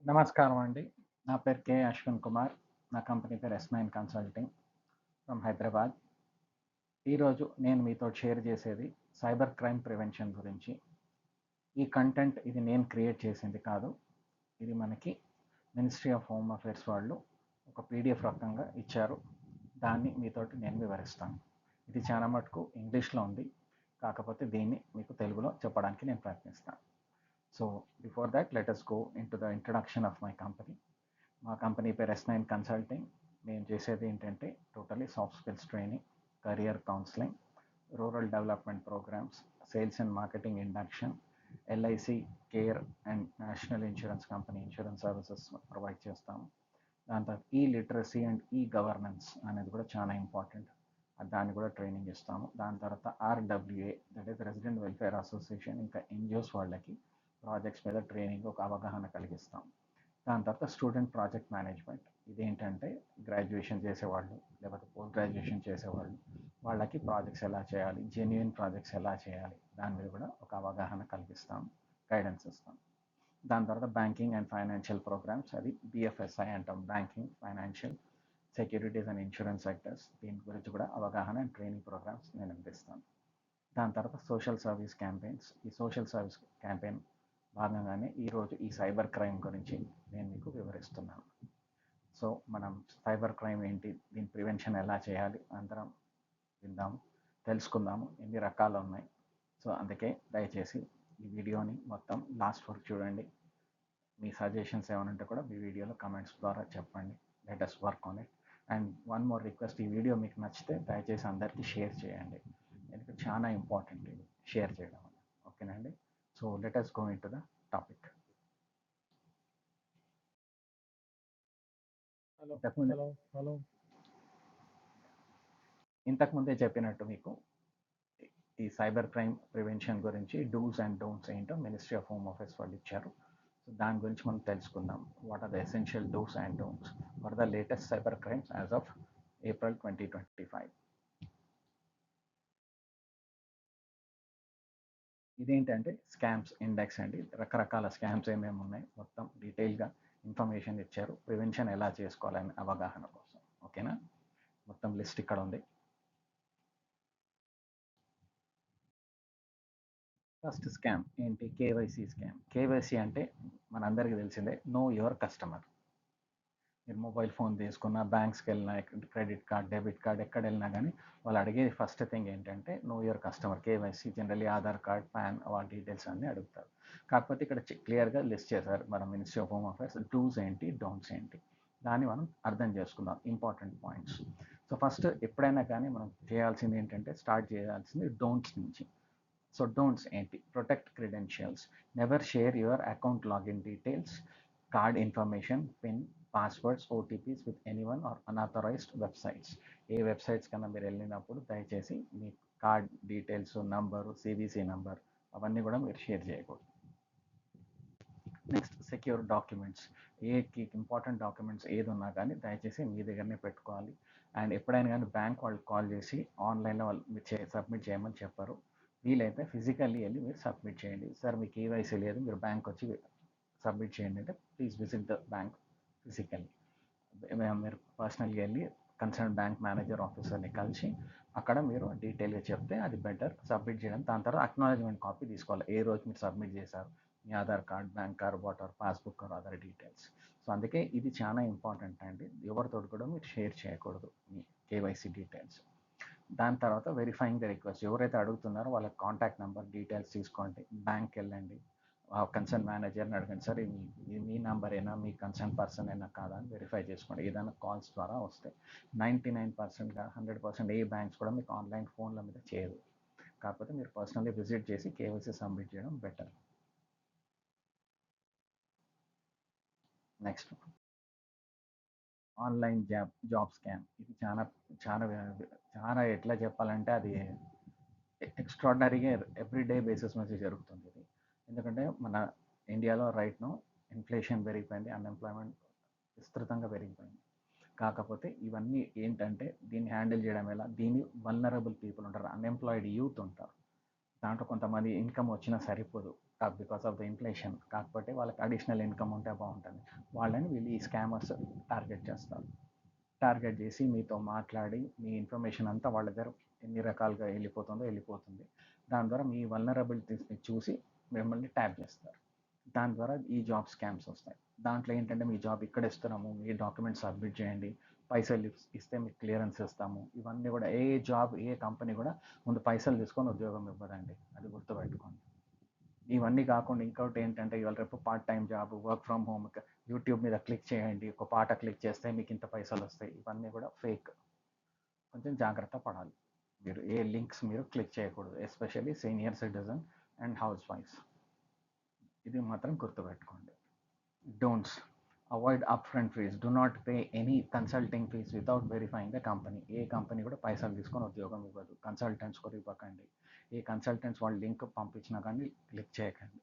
నమస్కారం అండి. నా పేరు అశ్విన్ కుమార్. నా కంపెనీ పేరు S9 కన్సల్టింగ్ ఫ్రమ్ హైదరాబాద్. ఈరోజు నేను మీతో షేర్ చేసేది సైబర్ క్రైమ్ ప్రివెన్షన్ గురించి. ఈ కంటెంట్ ఇది నేను క్రియేట్ చేసింది కాదు. ఇది మనకి మినిస్ట్రీ ఆఫ్ హోమ్ అఫేర్స్ వాళ్ళు ఒక PDF రకంగా ఇచ్చారు. దాన్ని మీతోటి నేను వివరిస్తాను. ఇది చాలా మటుకు ఇంగ్లీష్లో ఉంది. కాకపోతే దీన్ని మీకు తెలుగులో చెప్పడానికి నేను ప్రయత్నిస్తాను. So before that, let us go into the introduction of my company. మా కంపెనీ పేరు S9 కన్సల్టింగ్. మేము చేసేది ఏంటంటే totally soft skills training, career counselling, rural development programmes, sales and marketing induction, LIC care and national insurance company insurance services provide చేస్తాము. దాని తర్వాత literacy and governance అనేది కూడా చాలా ఇంపార్టెంట్. దాన్ని కూడా ట్రైనింగ్ ఇస్తాము. దాని తర్వాత RWA, that is resident welfare association, ఇంకా NGOs వాళ్ళకి ప్రాజెక్ట్స్ మీద ట్రైనింగ్ ఒక అవగాహన కలిగిస్తాం. దాని తర్వాత స్టూడెంట్ ప్రాజెక్ట్ మేనేజ్మెంట్. ఇదేంటంటే గ్రాడ్యుయేషన్ చేసేవాళ్ళు లేకపోతే పోస్ట్ గ్రాడ్యుయేషన్ చేసేవాళ్ళు వాళ్ళకి ప్రాజెక్ట్స్ ఎలా చేయాలి, జెన్యున్ ప్రాజెక్ట్స్ ఎలా చేయాలి, దాని మీద కూడా ఒక అవగాహన కల్పిస్తాం, గైడెన్స్ ఇస్తాం. దాని తర్వాత బ్యాంకింగ్ అండ్ ఫైనాన్షియల్ ప్రోగ్రామ్స్, అది BFSI అంటాం, banking, financial, securities and insurance sectors. దీని గురించి కూడా అవగాహన అండ్ ట్రైనింగ్ ప్రోగ్రామ్స్ నేను అందిస్తాను. దాని తర్వాత సోషల్ సర్వీస్ క్యాంపెయిన్స్. ఈ సోషల్ సర్వీస్ క్యాంపెయిన్ భాగంగానే ఈరోజు ఈ సైబర్ క్రైమ్ గురించి నేను మీకు వివరిస్తున్నాను. సో మనం సైబర్ క్రైమ్ ఏంటి, దీని ప్రివెన్షన్ ఎలా చేయాలి అందరం విందాము, తెలుసుకుందాము. ఎన్ని రకాలు ఉన్నాయి. సో అందుకే దయచేసి ఈ వీడియోని మొత్తం లాస్ట్ వరకు చూడండి. మీ సజెషన్స్ ఏమైనా ఉంటే కూడా మీ వీడియోలో కమెంట్స్ ద్వారా చెప్పండి. Let us work on it. And one more request, ఈ వీడియో మీకు నచ్చితే దయచేసి అందరికీ షేర్ చేయండి. ఎందుకంటే చాలా ఇంపార్టెంట్ ఇది షేర్ చేయడం వల్ల. ఓకేనండి. So let us go into the topic. ఇంతకుముందే చెప్పినట్టు మీకు ఈ సైబర్ క్రైమ్ ప్రివెన్షన్ గురించి డూస్ అండ్ డోంట్స్ ఏంటో మినిస్ట్రీ ఆఫ్ హోమ్ అఫేర్స్ వాళ్ళు ఇచ్చారు. సో దాని గురించి మనం తెలుసుకుందాం. What are the essential dos and don'ts for the latest cyber crimes as of April 2025. ఇదేంటంటే స్కామ్స్ ఇండెక్స్ అండి. రకరకాల స్కామ్స్ ఏమేమి ఉన్నాయి మొత్తం డీటెయిల్గా ఇన్ఫర్మేషన్ ఇచ్చారు, ప్రివెన్షన్ ఎలా చేసుకోవాలని అవగాహన కోసం. ఓకేనా, మొత్తం లిస్ట్ ఇక్కడ ఉంది. ఫస్ట్ స్కామ్ ఏంటి? KYC scam. KYC అంటే మనందరికీ తెలిసిందే, నో యువర్ కస్టమర్. మీరు మొబైల్ ఫోన్ తీసుకున్న, బ్యాంక్స్కి వెళ్ళినా, క్రెడిట్ కార్డ్, డెబిట్ కార్డ్ ఎక్కడ వెళ్ళినా కానీ వాళ్ళు అడిగేది ఫస్ట్ థింగ్ ఏంటంటే know your customer, KYC. Generally Aadhaar card, PAN, వాళ్ళ డీటెయిల్స్ అన్నీ అడుగుతారు. కాకపోతే ఇక్కడ క్లియర్గా లిస్ట్ చేశారు మన ministry of home affairs, dos ఏంటి, డోంట్స్ ఏంటి, దాన్ని మనం అర్థం చేసుకుందాం, ఇంపార్టెంట్ పాయింట్స్. సో ఫస్ట్ ఎప్పుడైనా కానీ మనం చేయాల్సింది ఏంటంటే స్టార్ట్ చేయాల్సింది డోంట్స్ నుంచి. సో డోంట్స్ ఏంటి? Protect credentials, never share your account login details, card information, pin, passwords, OTPs with anyone or unauthorized websites. ఏ వెబ్సైట్స్ కన్నా మీరు వెళ్ళినప్పుడు దయచేసి మీ card details, number, CVC number అవన్నీ కూడా మీరు షేర్ చేయకూడదు. Next secure documents. Important documents ఏది ఉన్నా కానీ దయచేసి మీ దగ్గరనే పెట్టుకోవాలి. అండ్ ఎప్పుడైనా కానీ బ్యాంక్ వాళ్ళు కాల్ చేసి ఆన్లైన్లో వాళ్ళు మీరు సబ్మిట్ చేయమని చెప్పారు, వీలైతే ఫిజికల్లీ వెళ్ళి మీరు సబ్మిట్ చేయండి. సార్ మీకు KYC లేదు, మీరు బ్యాంక్ వచ్చి సబ్మిట్ చేయండి అంటే please visit the bank physically. మీరు పర్సనల్గా వెళ్ళి కన్సర్న్ బ్యాంక్ మేనేజర్ ఆఫీసర్ని కలిసి అక్కడ మీరు డీటెయిల్గా చెప్తే అది బెటర్ సబ్మిట్ చేయడం. దాని తర్వాత అక్నాలజ్మెంట్ కాపీ తీసుకోవాలి, ఏ రోజు మీరు సబ్మిట్ చేశారు, మీ Aadhaar card, bank card, voter, passbook or other details. So అందుకే ఇది చాలా ఇంపార్టెంట్ అండి. ఎవరితో కూడా మీరు షేర్ చేయకూడదు మీ KYC డీటెయిల్స్. దాని తర్వాత వెరిఫైయింగ్ ద రిక్వెస్ట్. ఎవరైతే అడుగుతున్నారో వాళ్ళ కాంటాక్ట్ నెంబర్ డీటెయిల్స్ తీసుకోండి, బ్యాంక్కి వెళ్ళండి, కన్సర్న్ మేనేజర్ని అడగండి, సార్ ఇది మీ నెంబరేనా, మీ కన్సర్న్ పర్సన్ అయినా కాదా అని వెరిఫై చేసుకోండి. ఏదైనా కాల్స్ ద్వారా వస్తాయి. 99%గా 100% ఏ బ్యాంక్స్ కూడా మీకు ఆన్లైన్ ఫోన్ల మీద చేయదు. కాకపోతే మీరు పర్సనల్లీ విజిట్ చేసి KYC సబ్మిట్ చేయడం better. Next online job scam. ఇది చాలా చాలా చాలా ఎట్లా చెప్పాలంటే అది ఎక్స్ట్రాడినరీగా ఎవ్రీడే బేసిస్ మీద జరుగుతుంది ఇది. ఎందుకంటే మన ఇండియాలో రైట్ నో ఇన్ఫ్లేషన్ పెరిగిపోయింది, అన్ఎంప్లాయ్మెంట్ విస్తృతంగా పెరిగిపోయింది. కాకపోతే ఇవన్నీ ఏంటంటే దీన్ని హ్యాండిల్ చేయడం ఎలా, దీన్ని వల్నరబుల్ పీపుల్ ఉంటారు, అన్ఎంప్లాయిడ్ యూత్ ఉంటారు. దాంట్లో కొంతమంది ఇన్కమ్ వచ్చినా సరిపోదు, బికాస్ ఆఫ్ ద ఇన్ఫ్లేషన్. కాకపోతే వాళ్ళకి అడిషనల్ ఇన్కమ్ ఉంటే బాగుంటుంది. వాళ్ళని వీళ్ళు ఈ స్కామర్స్ టార్గెట్ చేస్తారు. టార్గెట్ చేసి మీతో మాట్లాడి మీ ఇన్ఫర్మేషన్ అంతా వాళ్ళ దగ్గర ఎన్ని రకాలుగా వెళ్ళిపోతుంది. దాని ద్వారా మీ వల్నరబిలిటీస్ని చూసి మిమ్మల్ని ట్యాప్ చేస్తారు. దాని ద్వారా ఈ జాబ్ స్కామ్స్ వస్తాయి. దాంట్లో ఏంటంటే మీ జాబ్ ఇక్కడ ఇస్తున్నాము, మీ డాక్యుమెంట్స్ సబ్మిట్ చేయండి, పైసలు ఇస్తే మీకు క్లియరెన్స్ ఇస్తాము. ఇవన్నీ కూడా ఏ జాబ్ ఏ కంపెనీ కూడా ముందు పైసలు తీసుకొని ఉద్యోగం ఇవ్వదండి, అది గుర్తుపెట్టుకోండి. ఇవన్నీ కాకుండా ఇంకోటి ఏంటంటే ఇవాళ రేపు part time job, work from home, YouTube మీద క్లిక్ చేయండి, ఒక పాట క్లిక్ చేస్తే మీకు ఇంత పైసలు వస్తాయి, ఇవన్నీ కూడా ఫేక్. కొంచెం జాగ్రత్త పడాలి. మీరు ఏ లింక్స్ మీరు క్లిక్ చేయకూడదు, ఎస్పెషల్లీ సీనియర్ సిటిజన్ అండ్ హౌస్ వైఫ్స్. ఇది మాత్రం గుర్తుపెట్టుకోండి. Don'ts avoid up front fees. Do not pay any consulting fees without verifying the company. ఏ కంపెనీ కూడా పైసలు తీసుకొని ఉద్యోగం ఇవ్వదు. కన్సల్టెంట్స్ కూడా ఇవ్వకండి. ఏ కన్సల్టెంట్స్ వాళ్ళు లింక్ పంపించినా కానీ క్లిక్ చేయకండి.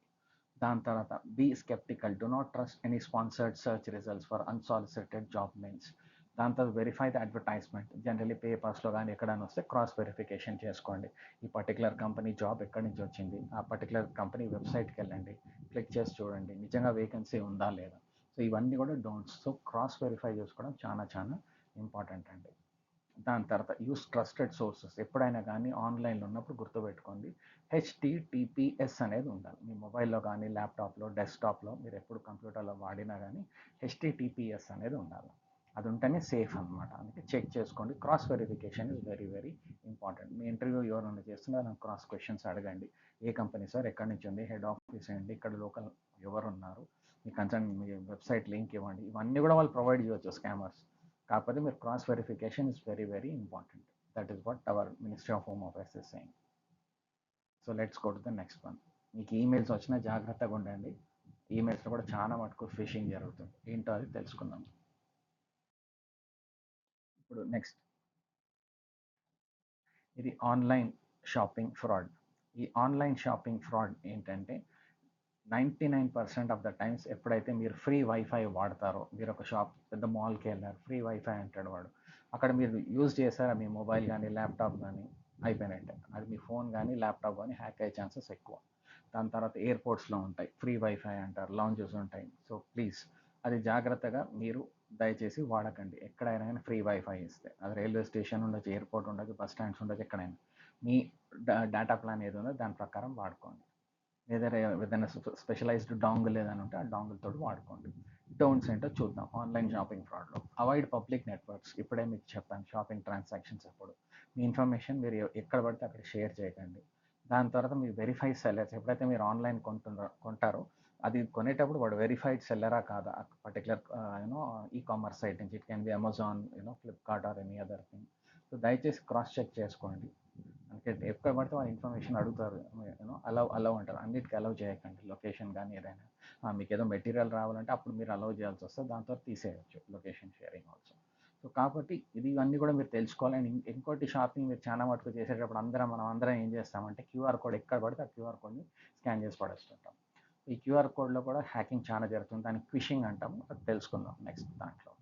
దాని తర్వాత be sceptical. Do not trust any sponsored search results for unsolicited job mails. దాని తర్వాత వెరిఫై ద అడ్వర్టైజ్మెంట్. జనరలీ పేపర్స్లో కానీ ఎక్కడైనా వస్తే క్రాస్ వెరిఫికేషన్ చేసుకోండి. ఈ పర్టికులర్ కంపెనీ జాబ్ ఎక్కడి నుంచి వచ్చింది, ఆ పర్టికులర్ కంపెనీ వెబ్సైట్కి వెళ్ళండి, క్లిక్ చేసి చూడండి నిజంగా వేకెన్సీ ఉందా లేదా. సో ఇవన్నీ కూడా డోంట్స్. సో క్రాస్ వెరిఫై చేసుకోవడం చాలా చాలా ఇంపార్టెంట్ అండి. దాని తర్వాత యూస్ ట్రస్టెడ్ సోర్సెస్. ఎప్పుడైనా కానీ ఆన్లైన్లో ఉన్నప్పుడు గుర్తుపెట్టుకోండి, హెచ్టిటిపిఎస్ అనేది ఉండాలి. మీ మొబైల్లో కానీ ల్యాప్టాప్లో డెస్క్టాప్లో మీరు ఎప్పుడు కంప్యూటర్లో వాడినా కానీ హెచ్టిటిపిఎస్ అనేది ఉండాలి. అది ఉంటేనే సేఫ్ అనమాట. అందుకే చెక్ చేసుకోండి. Cross verification is very very important. Me interview ఎవరైనా చేస్తున్నారో క్రాస్ క్వశ్చన్స్ అడగండి. ఏ కంపెనీ సార్, ఎక్కడి నుంచి ఉంది, హెడ్ ఆఫీస్ ఏంటి, ఇక్కడ లోకల్ ఎవరు ఉన్నారు, మీ కన్సర్న్ మీ వెబ్సైట్ లింక్ ఇవ్వండి. ఇవన్నీ కూడా వాళ్ళు ప్రొవైడ్ చేయవచ్చు స్కామర్స్. కాకపోతే మీరు cross verification is very very important. That is what hour ministry of home affairs is saying. So let's go to the next one. మీకు ఈమెయిల్స్ వచ్చినా జాగ్రత్తగా ఉండండి. ఈమెయిల్స్లో కూడా చాలా మటుకు ఫిషింగ్ జరుగుతుంది. ఏంటో అది తెలుసుకుందాం. ఇప్పుడు నెక్స్ట్, ఇది ఆన్లైన్ షాపింగ్ ఫ్రాడ్. ఈ ఆన్లైన్ షాపింగ్ ఫ్రాడ్ ఏంటంటే 99% ఆఫ్ ద టైమ్స్ ఎప్పుడైతే మీరు ఫ్రీ వైఫై వాడతారో, మీరు ఒక షాప్ పెద్ద మాల్కి వెళ్ళారు, ఫ్రీ వైఫై అంటాడు వాడు, అక్కడ మీరు యూజ్ చేశారా మీ మొబైల్ కానీ ల్యాప్టాప్ కానీ అయిపోయినట్టే. అది మీ ఫోన్ కానీ ల్యాప్టాప్ కానీ హ్యాక్ అయ్యే ఛాన్సెస్ ఎక్కువ. దాని తర్వాత ఎయిర్పోర్ట్స్లో ఉంటాయి ఫ్రీ వైఫై అంటారు, లాంజెస్ ఉంటాయి. సో ప్లీజ్ అది జాగ్రత్తగా మీరు దయచేసి వాడకండి. ఎక్కడైనా కానీ ఫ్రీ వైఫై ఇస్తే, అది రైల్వే స్టేషన్ ఉండొచ్చు, ఎయిర్పోర్ట్ ఉండొచ్చు, బస్ స్టాండ్స్ ఉండొచ్చు, ఎక్కడైనా మీ డేటా ప్లాన్ ఏదో ఉందో దాని ప్రకారం వాడుకోండి. ఏదైనా స్పెషలైజ్డ్ డాంగిల్ ఏదైనా ఉంటే ఆ డాంగిల్ తోటి వాడుకోండి. డోంట్స్ ఏంటో చూద్దాం. ఆన్లైన్ షాపింగ్ ఫ్రాడ్లో అవాయిడ్ పబ్లిక్ నెట్వర్క్స్. ఇప్పుడే మీకు చెప్పాను, షాపింగ్ ట్రాన్సాక్షన్స్ అప్పుడు మీ ఇన్ఫర్మేషన్ మీరు ఎక్కడ పడితే అక్కడ షేర్ చేయకండి. దాని తర్వాత మీ వెరిఫైడ్ సెల్లర్స్, ఎప్పుడైతే మీరు ఆన్లైన్ కొంటారో అది కొనేటప్పుడు వాడు వెరిఫైడ్ సెల్లరా కాదా పర్టికులర్ ఈ కామర్స్ సైట్ నుంచి. It can B Amazon, Flipkart or any other thing. So దయచేసి క్రాస్ చెక్ చేసుకోండి. అంటే ఎక్కడ పడితే వాళ్ళు ఇన్ఫర్మేషన్ అడుగుతారు, అలౌ అంటారు, అన్నిటికీ అలౌ చేయకండి. లొకేషన్ కానీ ఏదైనా మీకు ఏదో మెటీరియల్ రావాలంటే అప్పుడు మీరు అలౌ చేయాల్సి వస్తుంది, దాంతో తీసేయచ్చు లొకేషన్ షేరింగ్ ఆల్సో. సో కాబట్టి ఇవన్నీ కూడా మీరు తెలుసుకోవాలి. అండ్ ఇంకోటి, షాపింగ్ మీరు చాలా మటుకు చేసేటప్పుడు మనం అందరం ఏం చేస్తామంటే క్యూఆర్ కోడ్ ఎక్కడ పడితే ఆ క్యూఆర్ కోడ్ని స్కాన్ చేసి పడేస్తుంటాం. ఈ క్యూఆర్ కోడ్లో కూడా హ్యాకింగ్ చాలా జరుగుతుంది, దాన్ని ఫిషింగ్ అంటాము. అది తెలుసుకుందాం నెక్స్ట్ దాంట్లో.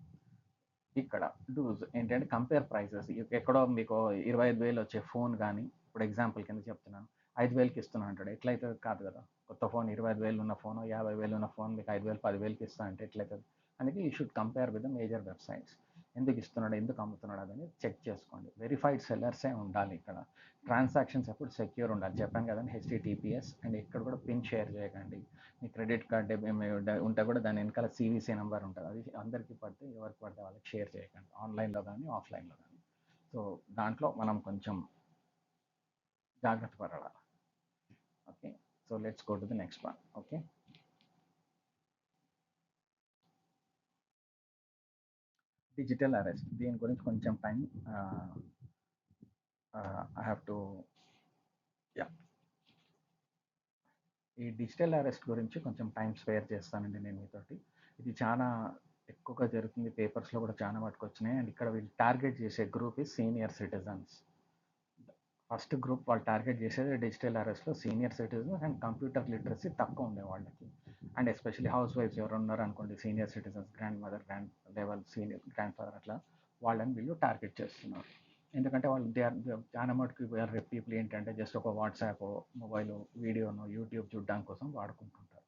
ఇక్కడ డూస్ ఏంటంటే కంపేర్ ప్రైసెస్. ఎక్కడో మీకు 25,000 వచ్చే ఫోన్ కానీ, ఇప్పుడు ఎగ్జాంపుల్ కింద చెప్తున్నాను, 5,000కి ఇస్తున్నా అంటాడు. ఎట్లయితుంది? కాదు కదా. కొత్త ఫోన్ 25,000 ఉన్న ఫోన్, 50,000 ఉన్న ఫోన్ మీకు 5,000 10,000కి ఇస్తా అంటే ఎట్లయితుంది? అందుకే you should compare with the major websites. ఎందుకు ఇస్తున్నాడు, ఎందుకు అమ్ముతున్నాడు అదని చెక్ చేసుకోండి. వెరిఫైడ్ సెల్లర్సే ఉండాలి ఇక్కడ. ట్రాన్సాక్షన్స్ ఎప్పుడు సెక్యూర్ ఉండాలి. చెప్పాను కదండి, హెచ్టిటిపిఎస్. అండ్ ఇక్కడ కూడా పిన్ షేర్ చేయకండి. మీ క్రెడిట్ కార్డ్ ఉంటే కూడా దాని వెనకాల సివిసి నెంబర్ ఉంటుంది, అది అందరికీ పడితే ఎవరికి పడితే వాళ్ళకి షేర్ చేయకండి, ఆన్లైన్లో కానీ ఆఫ్లైన్లో కానీ. సో దాంట్లో మనం కొంచెం జాగ్రత్త పడాలి. Okay, so let's go to the next one. Okay, digital arrest. దీని గురించి కొంచెం time I have to yeah ఈ డిజిటల్ అరెస్ట్ గురించి కొంచెం టైం స్పేర్ చేస్తానండి నేను మీతోటి. ఇది చాలా ఎక్కువగా జరుగుతుంది, పేపర్స్లో కూడా చాలా మటుకు వచ్చినాయి. అండ్ ఇక్కడ వీళ్ళు టార్గెట్ చేసే గ్రూప్ ఈ సీనియర్ సిటిజన్స్. ఫస్ట్ గ్రూప్ వాళ్ళు టార్గెట్ చేసేది డిజిటల్ అరెస్ట్లో senior citizens and computer literacy తక్కువ ఉండే వాళ్ళకి. అండ్ ఎస్పెషల్లీ హౌస్ వైఫ్స్ ఎవరు ఉన్నారు అనుకోండి, senior citizens, grand mother, grand level, senior grand father, అట్లా వాళ్ళని వీళ్ళు టార్గెట్ చేస్తున్నారు. ఎందుకంటే వాళ్ళు చాలా మటుకు పీపుల్ ఏంటంటే జస్ట్ ఒక వాట్సాప్, మొబైల్, వీడియోను, యూట్యూబ్ చూడడానికి కోసం వాడుకుంటుంటారు.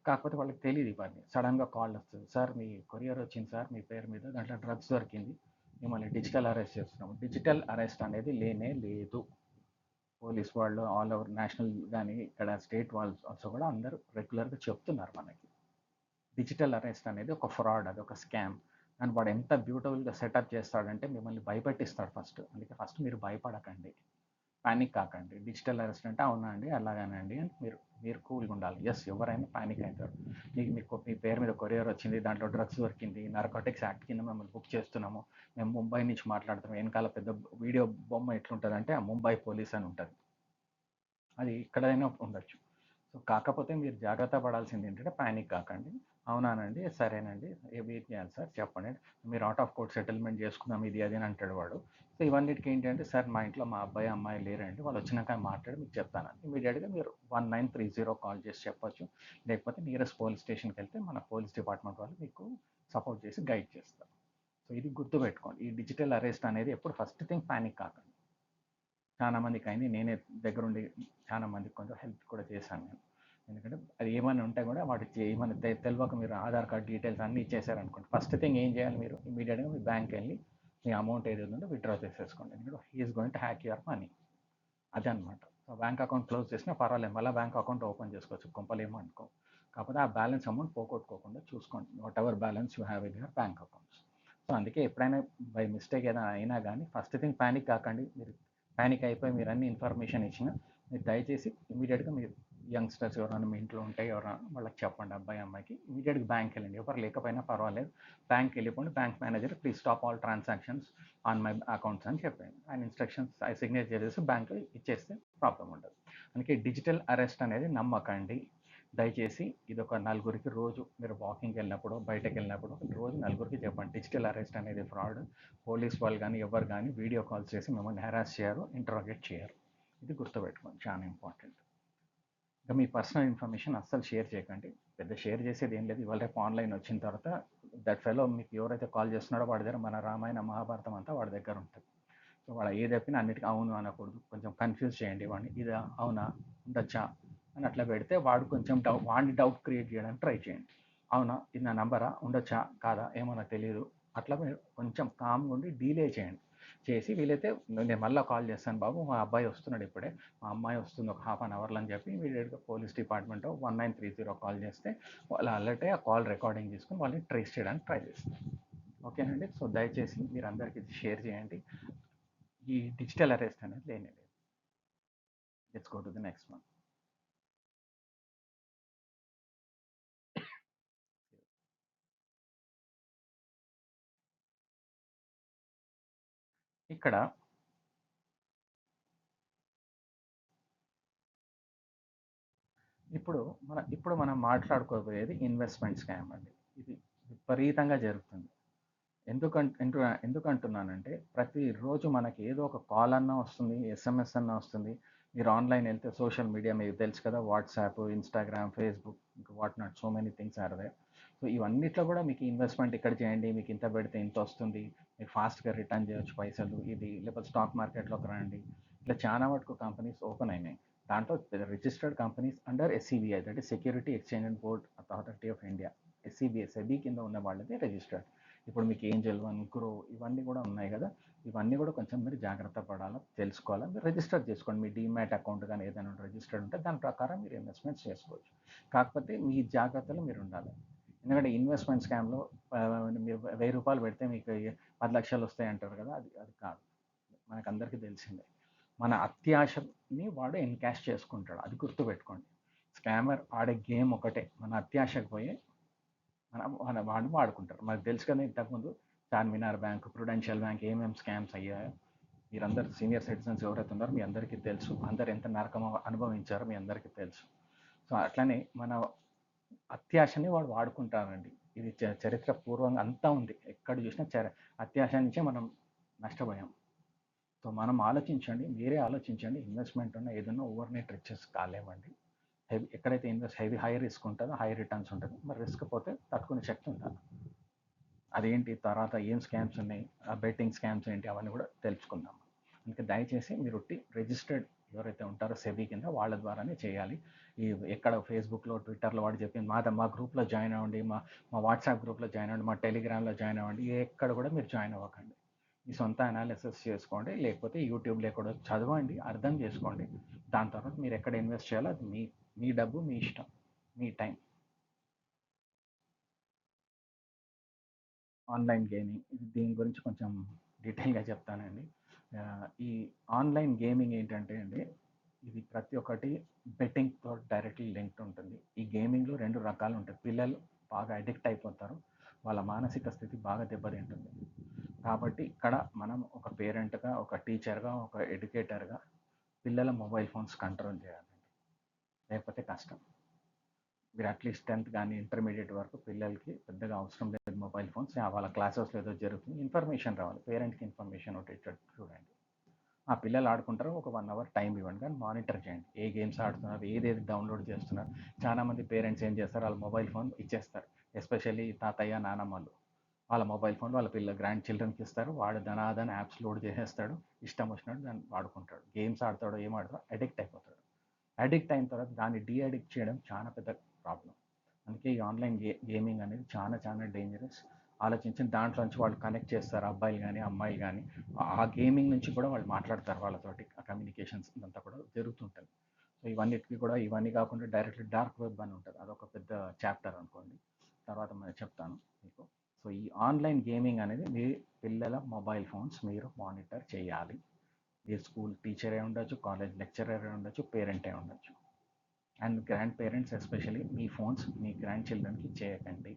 కాకపోతే వాళ్ళకి తెలియదు ఇవన్నీ. సడన్గా కాల్ వస్తుంది, సార్ మీ కొరియర్ వచ్చింది సార్ మీ పేరు మీద, దాంట్లో డ్రగ్స్ దొరికింది, మిమ్మల్ని డిజిటల్ అరెస్ట్ చేస్తున్నాము. డిజిటల్ అరెస్ట్ అనేది లేనే లేదు. పోలీస్ వాళ్ళు ఆల్ ఓవర్ నేషనల్ కానీ ఇక్కడ స్టేట్ వాళ్ళు ఆల్సో కూడా అందరూ రెగ్యులర్గా చెప్తున్నారు మనకి. డిజిటల్ అరెస్ట్ అనేది ఒక ఫ్రాడ్, అది ఒక స్కామ్. అండ్ వాడు ఎంత బ్యూటిఫుల్గా సెటప్ చేస్తాడంటే మిమ్మల్ని భయపెట్టిస్తాడు ఫస్ట్. అందుకే ఫస్ట్ మీరు భయపడకండి, పానిక్ కాకండి. డిజిటల్ అరెస్ట్ అంటే అవునా అండి అలాగానండి అని మీరు మీరు కూల్గా ఉండాలి. ఎస్, ఎవరైనా పానిక్ అవుతారు. మీకు మీ పేరు మీద కొరియర్ వచ్చింది, దాంట్లో డ్రగ్స్ దొరికింది, నార్కోటిక్స్ యాక్ట్ కింద మిమ్మల్ని బుక్ చేస్తున్నాము, మేము ముంబై నుంచి మాట్లాడుతున్నాం, వెనకాల పెద్ద వీడియో బొమ్మ ఎట్లుంటుంది అంటే ఆ ముంబై పోలీస్ అని ఉంటుంది. అది ఎక్కడైనా ఉండొచ్చు. సో కాకపోతే మీరు జాగ్రత్త పడాల్సింది ఏంటంటే పానిక్ కాకండి. అవునానండి, సరేనండి, ఏం చేయాలి సార్ చెప్పండి, మీరు అవుట్ ఆఫ్ కోర్ట్ సెటిల్మెంట్ చేసుకుందాం ఇది అది అని అంటాడు వాడు. సో ఇవన్నిటికి ఏంటంటే, సార్ మా ఇంట్లో మా అబ్బాయి అమ్మాయి లేరండి, వాళ్ళు వచ్చినాక మాట్లాడి మీకు చెప్తాను. ఇమీడియట్గా మీరు 1930 కాల్ చేసి చెప్పొచ్చు. లేకపోతే నియరెస్ట్ పోలీస్ స్టేషన్కి వెళ్తే మన పోలీస్ డిపార్ట్మెంట్ వాళ్ళు మీకు సపోర్ట్ చేసి గైడ్ చేస్తారు. సో ఇది గుర్తుపెట్టుకోండి. ఈ డిజిటల్ అరెస్ట్ అనేది ఎప్పుడు ఫస్ట్ థింగ్ పానిక్ కాకండి. చాలా మందికి అయింది, నేనే దగ్గరుండి చాలా మందికి కొంచెం హెల్ప్ కూడా చేశాను నేను. ఎందుకంటే అది ఏమైనా ఉంటే కూడా వాటికి ఏమైనా తెలియక మీరు ఆధార్ కార్డ్ డీటెయిల్స్ అన్నీ ఇచ్చేసారనుకోండి, ఫస్ట్ థింగ్ ఏం చేయాలి, మీరు ఇమీడియట్గా మీ బ్యాంక్కి వెళ్ళి మీ అమౌంట్ ఏది ఉందో విత్డ్రా చేసేసుకోండి. ఎందుకంటే he is going to hack your money. అదనమాట. సో బ్యాంక్ అకౌంట్ క్లోజ్ చేసినా పర్వాలేదు, మళ్ళీ బ్యాంక్ అకౌంట్ ఓపెన్ చేసుకోవచ్చు, కొంపలేమో అనుకో. కాకపోతే ఆ బ్యాలెన్స్ అమౌంట్ పోగొట్టుకోకుండా చూసుకోండి, what ever balance you have in your bank accounts. So అందుకే ఎప్పుడైనా బై మిస్టేక్ ఏదైనా అయినా కానీ ఫస్ట్ థింగ్ పానిక్ కాకండి. మీరు పానిక్ అయిపోయి మీరు అన్ని ఇన్ఫర్మేషన్ ఇచ్చిన, మీరు దయచేసి ఇమీడియట్గా మీరు యంగ్స్టర్స్ ఎవరైనా మీ ఇంట్లో ఉంటే ఎవరైనా వాళ్ళకి చెప్పండి, అబ్బాయి అమ్మాయికి ఇమీడియట్గా బ్యాంక్ వెళ్ళండి. ఎవరు లేకపోయినా పర్వాలేదు, బ్యాంక్ వెళ్ళిపోండి, bank manager please stop all transactions on my accounts అని చెప్పండి. ఆయన ఇన్స్ట్రక్షన్స్ సిగ్నేచర్ చేసి బ్యాంక్ ఇచ్చేస్తే ప్రాబ్లం ఉండదు. అందుకే డిజిటల్ అరెస్ట్ అనేది నమ్మకండి దయచేసి. ఇది ఒక నలుగురికి రోజు మీరు వాకింగ్కి వెళ్ళినప్పుడు బయటకు వెళ్ళినప్పుడు రోజు నలుగురికి చెప్పండి, డిజిటల్ అరెస్ట్ అనేది ఫ్రాడ్. పోలీస్ వాళ్ళు కానీ ఎవరు కానీ వీడియో కాల్స్ చేసి మిమ్మల్ని హెరాస్ చేయరు, ఇంటరాగేట్ చేయరు. ఇది గుర్తుపెట్టుకోండి, చాలా ఇంపార్టెంట్. ఇంకా మీ పర్సనల్ ఇన్ఫర్మేషన్ అస్సలు షేర్ చేయకండి. పెద్ద షేర్ చేసేది ఏం లేదు. ఇవాళ రేపు ఆన్లైన్ వచ్చిన తర్వాత దట్ ఫెలో మీకు ఎవరైతే కాల్ చేస్తున్నాడో వాడి దగ్గర మన రామాయణ మహాభారతం అంతా వాడి దగ్గర ఉంటుంది. సో వాడు ఏది చెప్పినా అన్నిటికీ అవును అనకూడదు, కొంచెం కన్ఫ్యూజ్ చేయండి వాడిని. ఇదా అవునా ఉండొచ్చా అని అట్లా పెడితే వాడు కొంచెం వాడిని డౌట్ క్రియేట్ చేయడానికి ట్రై చేయండి. అవునా ఇది నా నంబరా, ఉండొచ్చా కాదా ఏమో తెలియదు, అట్లా మీరు కొంచెం కామ్గా ఉండి డీలే చేయండి. చేసి వీలైతే నేను మళ్ళీ కాల్ చేస్తాను బాబు, మా అబ్బాయి వస్తున్నాడు ఇప్పుడే, మా అమ్మాయి వస్తుంది ఒక హాఫ్ అన్ అవర్లో అని చెప్పి ఇమీడియట్గా పోలీస్ డిపార్ట్మెంట్ 1930 కాల్ చేస్తే వాళ్ళు అలర్ట్ అయ్యి ఆ కాల్ రికార్డింగ్ తీసుకుని వాళ్ళని ట్రేస్ చేయడానికి ట్రై చేస్తారు. ఓకేనండి. సో దయచేసి మీరు అందరికీ షేర్ చేయండి. ఈ డిజిటల్ అరెస్ట్ అనేది లేనే లేదు. Let's go to the next one. ఇక్కడ ఇప్పుడు మనం మాట్లాడుకోబోయేది ఇన్వెస్ట్మెంట్ స్కామ్ అండి. ఇది విపరీతంగా జరుగుతుంది. ఎందుకంటున్నానంటే ప్రతిరోజు మనకి ఏదో ఒక కాల్ అన్నా వస్తుంది, ఎస్ఎంఎస్ అన్నా వస్తుంది. మీరు ఆన్లైన్ వెళ్తే సోషల్ మీడియా మీకు తెలుసు కదా, వాట్సాప్, ఇన్స్టాగ్రామ్, ఫేస్బుక్, ఇంకా what not so many things are there. So ఇవన్నిట్లో కూడా మీకు ఇన్వెస్ట్మెంట్ ఇక్కడ చేయండి, మీకు ఇంత పెడితే ఇంత వస్తుంది, మీరు ఫాస్ట్గా రిటర్న్ చేయొచ్చు పైసలు, ఇది లేకపోతే స్టాక్ మార్కెట్లోకి రండి, ఇట్లా చాలా మటుకు కంపెనీస్ ఓపెన్ అయినాయి. దాంట్లో registered companies under S C B I, that is security exchange and board authority of India. S C B I SEBI కింద ఉన్న వాళ్ళది రిజిస్టర్డ్. ఇప్పుడు మీకు ఏంజల్ వన్, గ్రో ఇవన్నీ కూడా ఉన్నాయి కదా, ఇవన్నీ కూడా కొంచెం మీరు జాగ్రత్త పడాలి, తెలుసుకోవాలి. మీరు రిజిస్టర్ చేసుకోండి, మీ డీమ్యాట్ అకౌంట్ కానీ ఏదైనా రిజిస్టర్డ్ ఉంటే దాని ప్రకారం మీరు ఇన్వెస్ట్మెంట్స్ చేసుకోవచ్చు. కాకపోతే మీ జాగ్రత్తలు మీరు ఉండాలి. ఎందుకంటే ఇన్వెస్ట్మెంట్ స్కామ్లో మీరు రూ. 1000 పెడితే మీకు 10 లక్షలు వస్తాయి అంటారు కదా, అది అది కాదు. మనకు అందరికీ తెలిసిందే. మన అత్యాశని వాడు ఎన్కాష్ చేసుకుంటాడు, అది గుర్తుపెట్టుకోండి. స్కామర్ ఆడే గేమ్ ఒకటే, మన అత్యాశకు పోయి వాడిని వాడుకుంటారు. మనకు తెలుసు కదా, ఇంతకుముందు చార్మినార్ బ్యాంక్, ప్రుడెన్షియల్ బ్యాంక్ ఏమేమి స్కామ్స్ అయ్యాయో మీరందరూ సీనియర్ సిటిజన్స్ ఎవరైతే ఉన్నారో మీ అందరికీ తెలుసు. అందరు ఎంత నరకం అనుభవించారో మీ అందరికీ తెలుసు. సో అట్లనే మన అత్యాశని వాడు వాడుకుంటారండి. ఇది చరిత్ర పూర్వంగా అంతా ఉంది, ఎక్కడ చూసినా అత్యాశ నుంచే మనం నష్టపోయాం. సో మనం ఆలోచించండి, మీరే ఆలోచించండి. ఇన్వెస్ట్మెంట్ ఉన్న ఏదన్నా ఓవర్ నైట్ రిచెస్ కాలేమండి. ఎక్కడైతే హై రిస్క్ ఉంటుందో హై రిటర్న్స్ ఉంటుంది. మరి రిస్క్ పోతే తట్టుకునే శక్తి ఉండాలి. అదేంటి తర్వాత ఏం స్కామ్స్ ఉన్నాయి, ఆ బెట్టింగ్ స్కామ్స్ ఏంటి అవన్నీ కూడా తెలుసుకుందాం. అందుకే దయచేసి మీరు రిజిస్టర్డ్ ఎవరైతే ఉంటారో సెబీ కింద వాళ్ళ ద్వారానే చేయాలి. ఈ ఎక్కడ ఫేస్బుక్లో, ట్విట్టర్లో వాడు చెప్పింది మా గ్రూప్లో జాయిన్ అవ్వండి, మా వాట్సాప్ గ్రూప్లో జాయిన్ అవ్వండి, మా టెలిగ్రామ్లో జాయిన్ అవ్వండి, ఎక్కడ కూడా మీరు జాయిన్ అవ్వకండి. మీ సొంత అనాలిసిస్ చేసుకోండి, లేకపోతే యూట్యూబ్లో ఎక్కడో చదవండి, అర్థం చేసుకోండి. దాని తర్వాత మీరు ఎక్కడ ఇన్వెస్ట్ చేయాలో అది మీ డబ్బు, మీ ఇష్టం, మీ టైం. ఆన్లైన్ గేమింగ్ దీని గురించి కొంచెం డీటెయిల్గా చెప్తానండి. ఈ ఆన్లైన్ గేమింగ్ ఏంటంటే అండి, ఇది ప్రతి ఒక్కటి బెట్టింగ్తో డైరెక్ట్లీ లింక్డ్ ఉంటుంది. ఈ గేమింగ్లో రెండు రకాలు ఉంటాయి. పిల్లలు బాగా అడిక్ట్ అయిపోతారు, వాళ్ళ మానసిక స్థితి బాగా దెబ్బతింటుంది. కాబట్టి ఇక్కడ మనం ఒక పేరెంట్గా, ఒక టీచర్గా, ఒక ఎడ్యుకేటర్గా పిల్లల మొబైల్ ఫోన్స్ కంట్రోల్ చేయాలండి, లేకపోతే కష్టం. మీరు అట్లీస్ట్ 10th కానీ ఇంటర్మీడియట్ వరకు పిల్లలకి పెద్దగా అవసరం లేదు మొబైల్ ఫోన్స్. వాళ్ళ క్లాసెస్లో ఏదో జరుగుతుంది, ఇన్ఫర్మేషన్ రావాలి, పేరెంట్కి ఇన్ఫర్మేషన్ వచ్చేటట్టు చూడండి. ఆ పిల్లలు ఆడుకుంటారు, ఒక 1 hour టైం ఇవ్వండి, కానీ మానిటర్ చేయండి ఏ గేమ్స్ ఆడుతున్నారు, ఏదేది డౌన్లోడ్ చేస్తున్నారు. చాలామంది పేరెంట్స్ ఏం చేస్తారు, వాళ్ళ మొబైల్ ఫోన్ ఇచ్చేస్తారు. ఎస్పెషల్లీ తాతయ్య నానమ్మలు వాళ్ళ మొబైల్ ఫోన్ వాళ్ళ గ్రాండ్ చిల్డ్రన్కి ఇస్తారు. వాడు ధనాధన యాప్స్ లోడ్ చేసేస్తాడు, ఇష్టం వచ్చినట్టు దాన్ని వాడుకుంటాడు, గేమ్స్ ఆడతాడో ఏం ఆడతాడో అడిక్ట్ అయిపోతాడు. అడిక్ట్ అయిన తర్వాత దాన్ని అడిక్ట్ చేయడం చాలా పెద్ద ప్రాబ్లం. అందుకే ఈ ఆన్లైన్ గేమింగ్ అనేది చాలా చాలా డేంజరస్. ఆలోచించి దాంట్లోంచి వాళ్ళు కనెక్ట్ చేస్తారు, అబ్బాయిలు కానీ అమ్మాయిలు కానీ. ఆ గేమింగ్ నుంచి కూడా వాళ్ళు మాట్లాడతారు, వాళ్ళతోటి కమ్యూనికేషన్స్ ఇదంతా కూడా జరుగుతుంటుంది. సో ఇవన్నీ కాకుండా డైరెక్ట్లీ డార్క్ వెబ్ అని ఉంటుంది, అదొక పెద్ద చాప్టర్ అనుకోండి, తర్వాత నేను చెప్తాను మీకు. సో ఈ ఆన్లైన్ గేమింగ్ అనేది మీ పిల్లల మొబైల్ ఫోన్స్ మీరు మానిటర్ చేయాలి. మీరు స్కూల్ టీచరే ఉండొచ్చు, కాలేజ్ లెక్చరరే ఉండొచ్చు, పేరెంటే ఉండొచ్చు. అండ్ గ్రాండ్ పేరెంట్స్ ఎస్పెషల్లీ మీ ఫోన్స్ మీ గ్రాండ్ చిల్డ్రన్కి చేయకండి.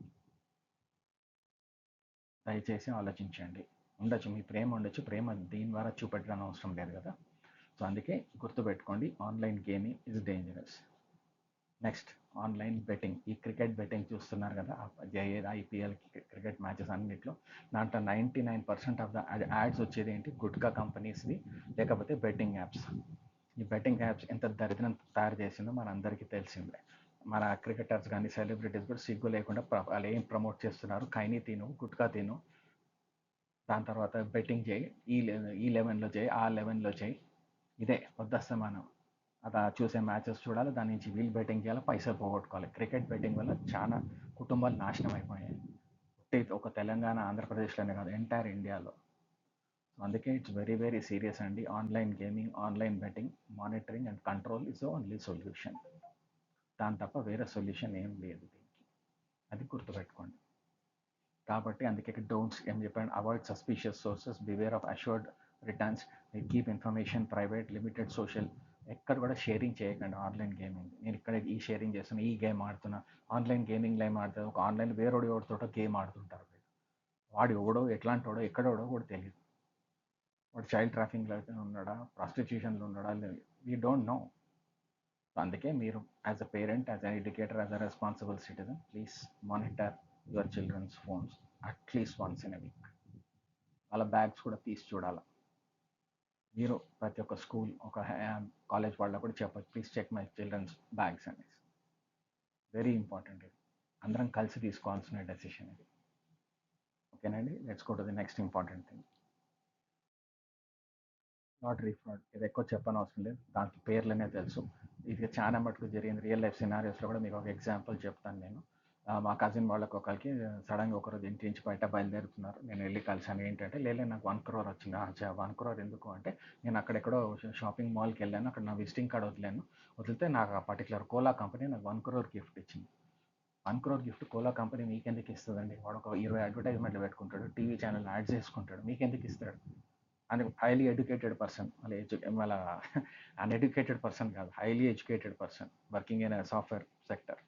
దయచేసి ఆలోచించండి. ఉండొచ్చు మీ ప్రేమ ఉండొచ్చు, ప్రేమ దీని ద్వారా చూపెట్టడం అవసరం లేదు కదా. సో అందుకే గుర్తుపెట్టుకోండి, online gaming is dangerous. Next, online betting. ఈ క్రికెట్ బెట్టింగ్ చూస్తున్నారు కదా, ఐపీఎల్ క్రికెట్ మ్యాచెస్ అన్నింటిలో దాంట్లో 99% ఆఫ్ ద యాడ్స్ వచ్చేది ఏంటి, గుట్కా కంపెనీస్వి, లేకపోతే బెట్టింగ్ యాప్స్. ఈ బెట్టింగ్ యాప్స్ ఎంత దరిద్రం తయారు చేసిందో మన అందరికీ తెలిసిందే. మన క్రికెటర్స్ కానీ సెలబ్రిటీస్ కూడా సిగ్గు లేకుండా వాళ్ళు ఏం ప్రమోట్ చేస్తున్నారు, ఖైనీ తిను, గుట్కా తిను, దాని తర్వాత బెట్టింగ్ చేయి, ఈ లెవెన్లో చేయి, ఆ లెవెన్లో చేయి, ఇదే వద్దస్తమానం. అలా చూసే మ్యాచెస్ చూడాలి, దాని నుంచి వీల్ బెట్టింగ్ చేయాలి, పైసలు పోగొట్టుకోవాలి. క్రికెట్ బెట్టింగ్ వల్ల చాలా కుటుంబాలు నాశనం అయిపోయాయి. ఒక తెలంగాణ ఆంధ్రప్రదేశ్లోనే కాదు, ఎంటైర్ ఇండియాలో. అందుకే ఇట్స్ వెరీ వెరీ సీరియస్ అండి. Online gaming, online betting, monitoring and control is only solution. దాని తప్ప వేరే సొల్యూషన్ ఏం లేదు దీనికి, అది గుర్తుపెట్టుకోండి. కాబట్టి అందుకే డోంట్స్ ఏం చెప్పాను, avoid suspicious sources, beware of assured returns, keep information private, limited social. ఎక్కడ కూడా షేరింగ్ చేయకండి ఆన్లైన్ గేమింగ్. నేను ఇక్కడ ఈ షేరింగ్ చేస్తున్నా, ఈ గేమ్ ఆడుతున్నా, ఆన్లైన్ గేమింగ్లో ఏం ఆడుతుంది, ఒక ఆన్లైన్ ఎవరితోటో గేమ్ ఆడుతుంటారు. వాడు ఎవడో ఎట్లాంటోడో ఎక్కడోడో కూడా తెలియదు. వాడు చైల్డ్ ట్రాఫికింగ్లో ఉన్నాడా, ప్రాస్టిట్యూషన్లో ఉన్నాడా, వీ డోంట్ నో. అందుకే మీరు as a parent, as a educator, as a responsible citizen, please monitor your children's phones at least once in a week. వాళ్ళ బ్యాగ్స్ కూడా తీసి చూడాలి. మీరు ప్రతి ఒక్క స్కూల్, ఒక కాలేజ్ వాళ్ళకు కూడా చెప్పచ్చు, please check my children's bags అనేసి. వెరీ ఇంపార్టెంట్ ఇది, అందరం కలిసి తీసుకోవాల్సిన డెసిషన్ ఇది. ఓకేనండి, let's go to the next important thing, lottery fraud. ఇది ఎక్కువ చెప్పని అవసరం లేదు, దానికి పేర్లనే తెలుసు. ఇది చాలా మటుకు జరిగింది, రియల్ లైఫ్ సినారియోస్లో కూడా. మీకు ఒక ఎగ్జాంపుల్ చెప్తాను నేను. మా కజిన్ వాళ్ళకి ఒకరికి సడన్గా ఒకరోజు ఇంటి నుంచి బయట బయలుదేరుతున్నారు. నేను వెళ్ళి కలిసాను. ఏంటంటే, నాకు 1 crore వచ్చింది. 1 crore ఎందుకు అంటే, నేను అక్కడెక్కడో షాపింగ్ మాల్కి వెళ్ళాను, అక్కడ నా విజిటింగ్ కార్డ్ వదిలితే నాకు ఆ పర్టికులర్ కోలా కంపెనీ నాకు 1 crore గిఫ్ట్ ఇచ్చింది. 1 crore గిఫ్ట్ కోలా కంపెనీ మీకెందుకు ఇస్తుందండి? వాడు ఒక 20 అడ్వర్టైజ్మెంట్లు పెట్టుకుంటాడు, టీవీ ఛానల్ యాడ్స్ చేసుకుంటాడు, మీకెందుకు ఇస్తాడు? అని హైలీ ఎడ్యుకేటెడ్ పర్సన్, వాళ్ళ అన్ఎడ్యుకేటెడ్ పర్సన్ కాదు, highly educated person working in software sector.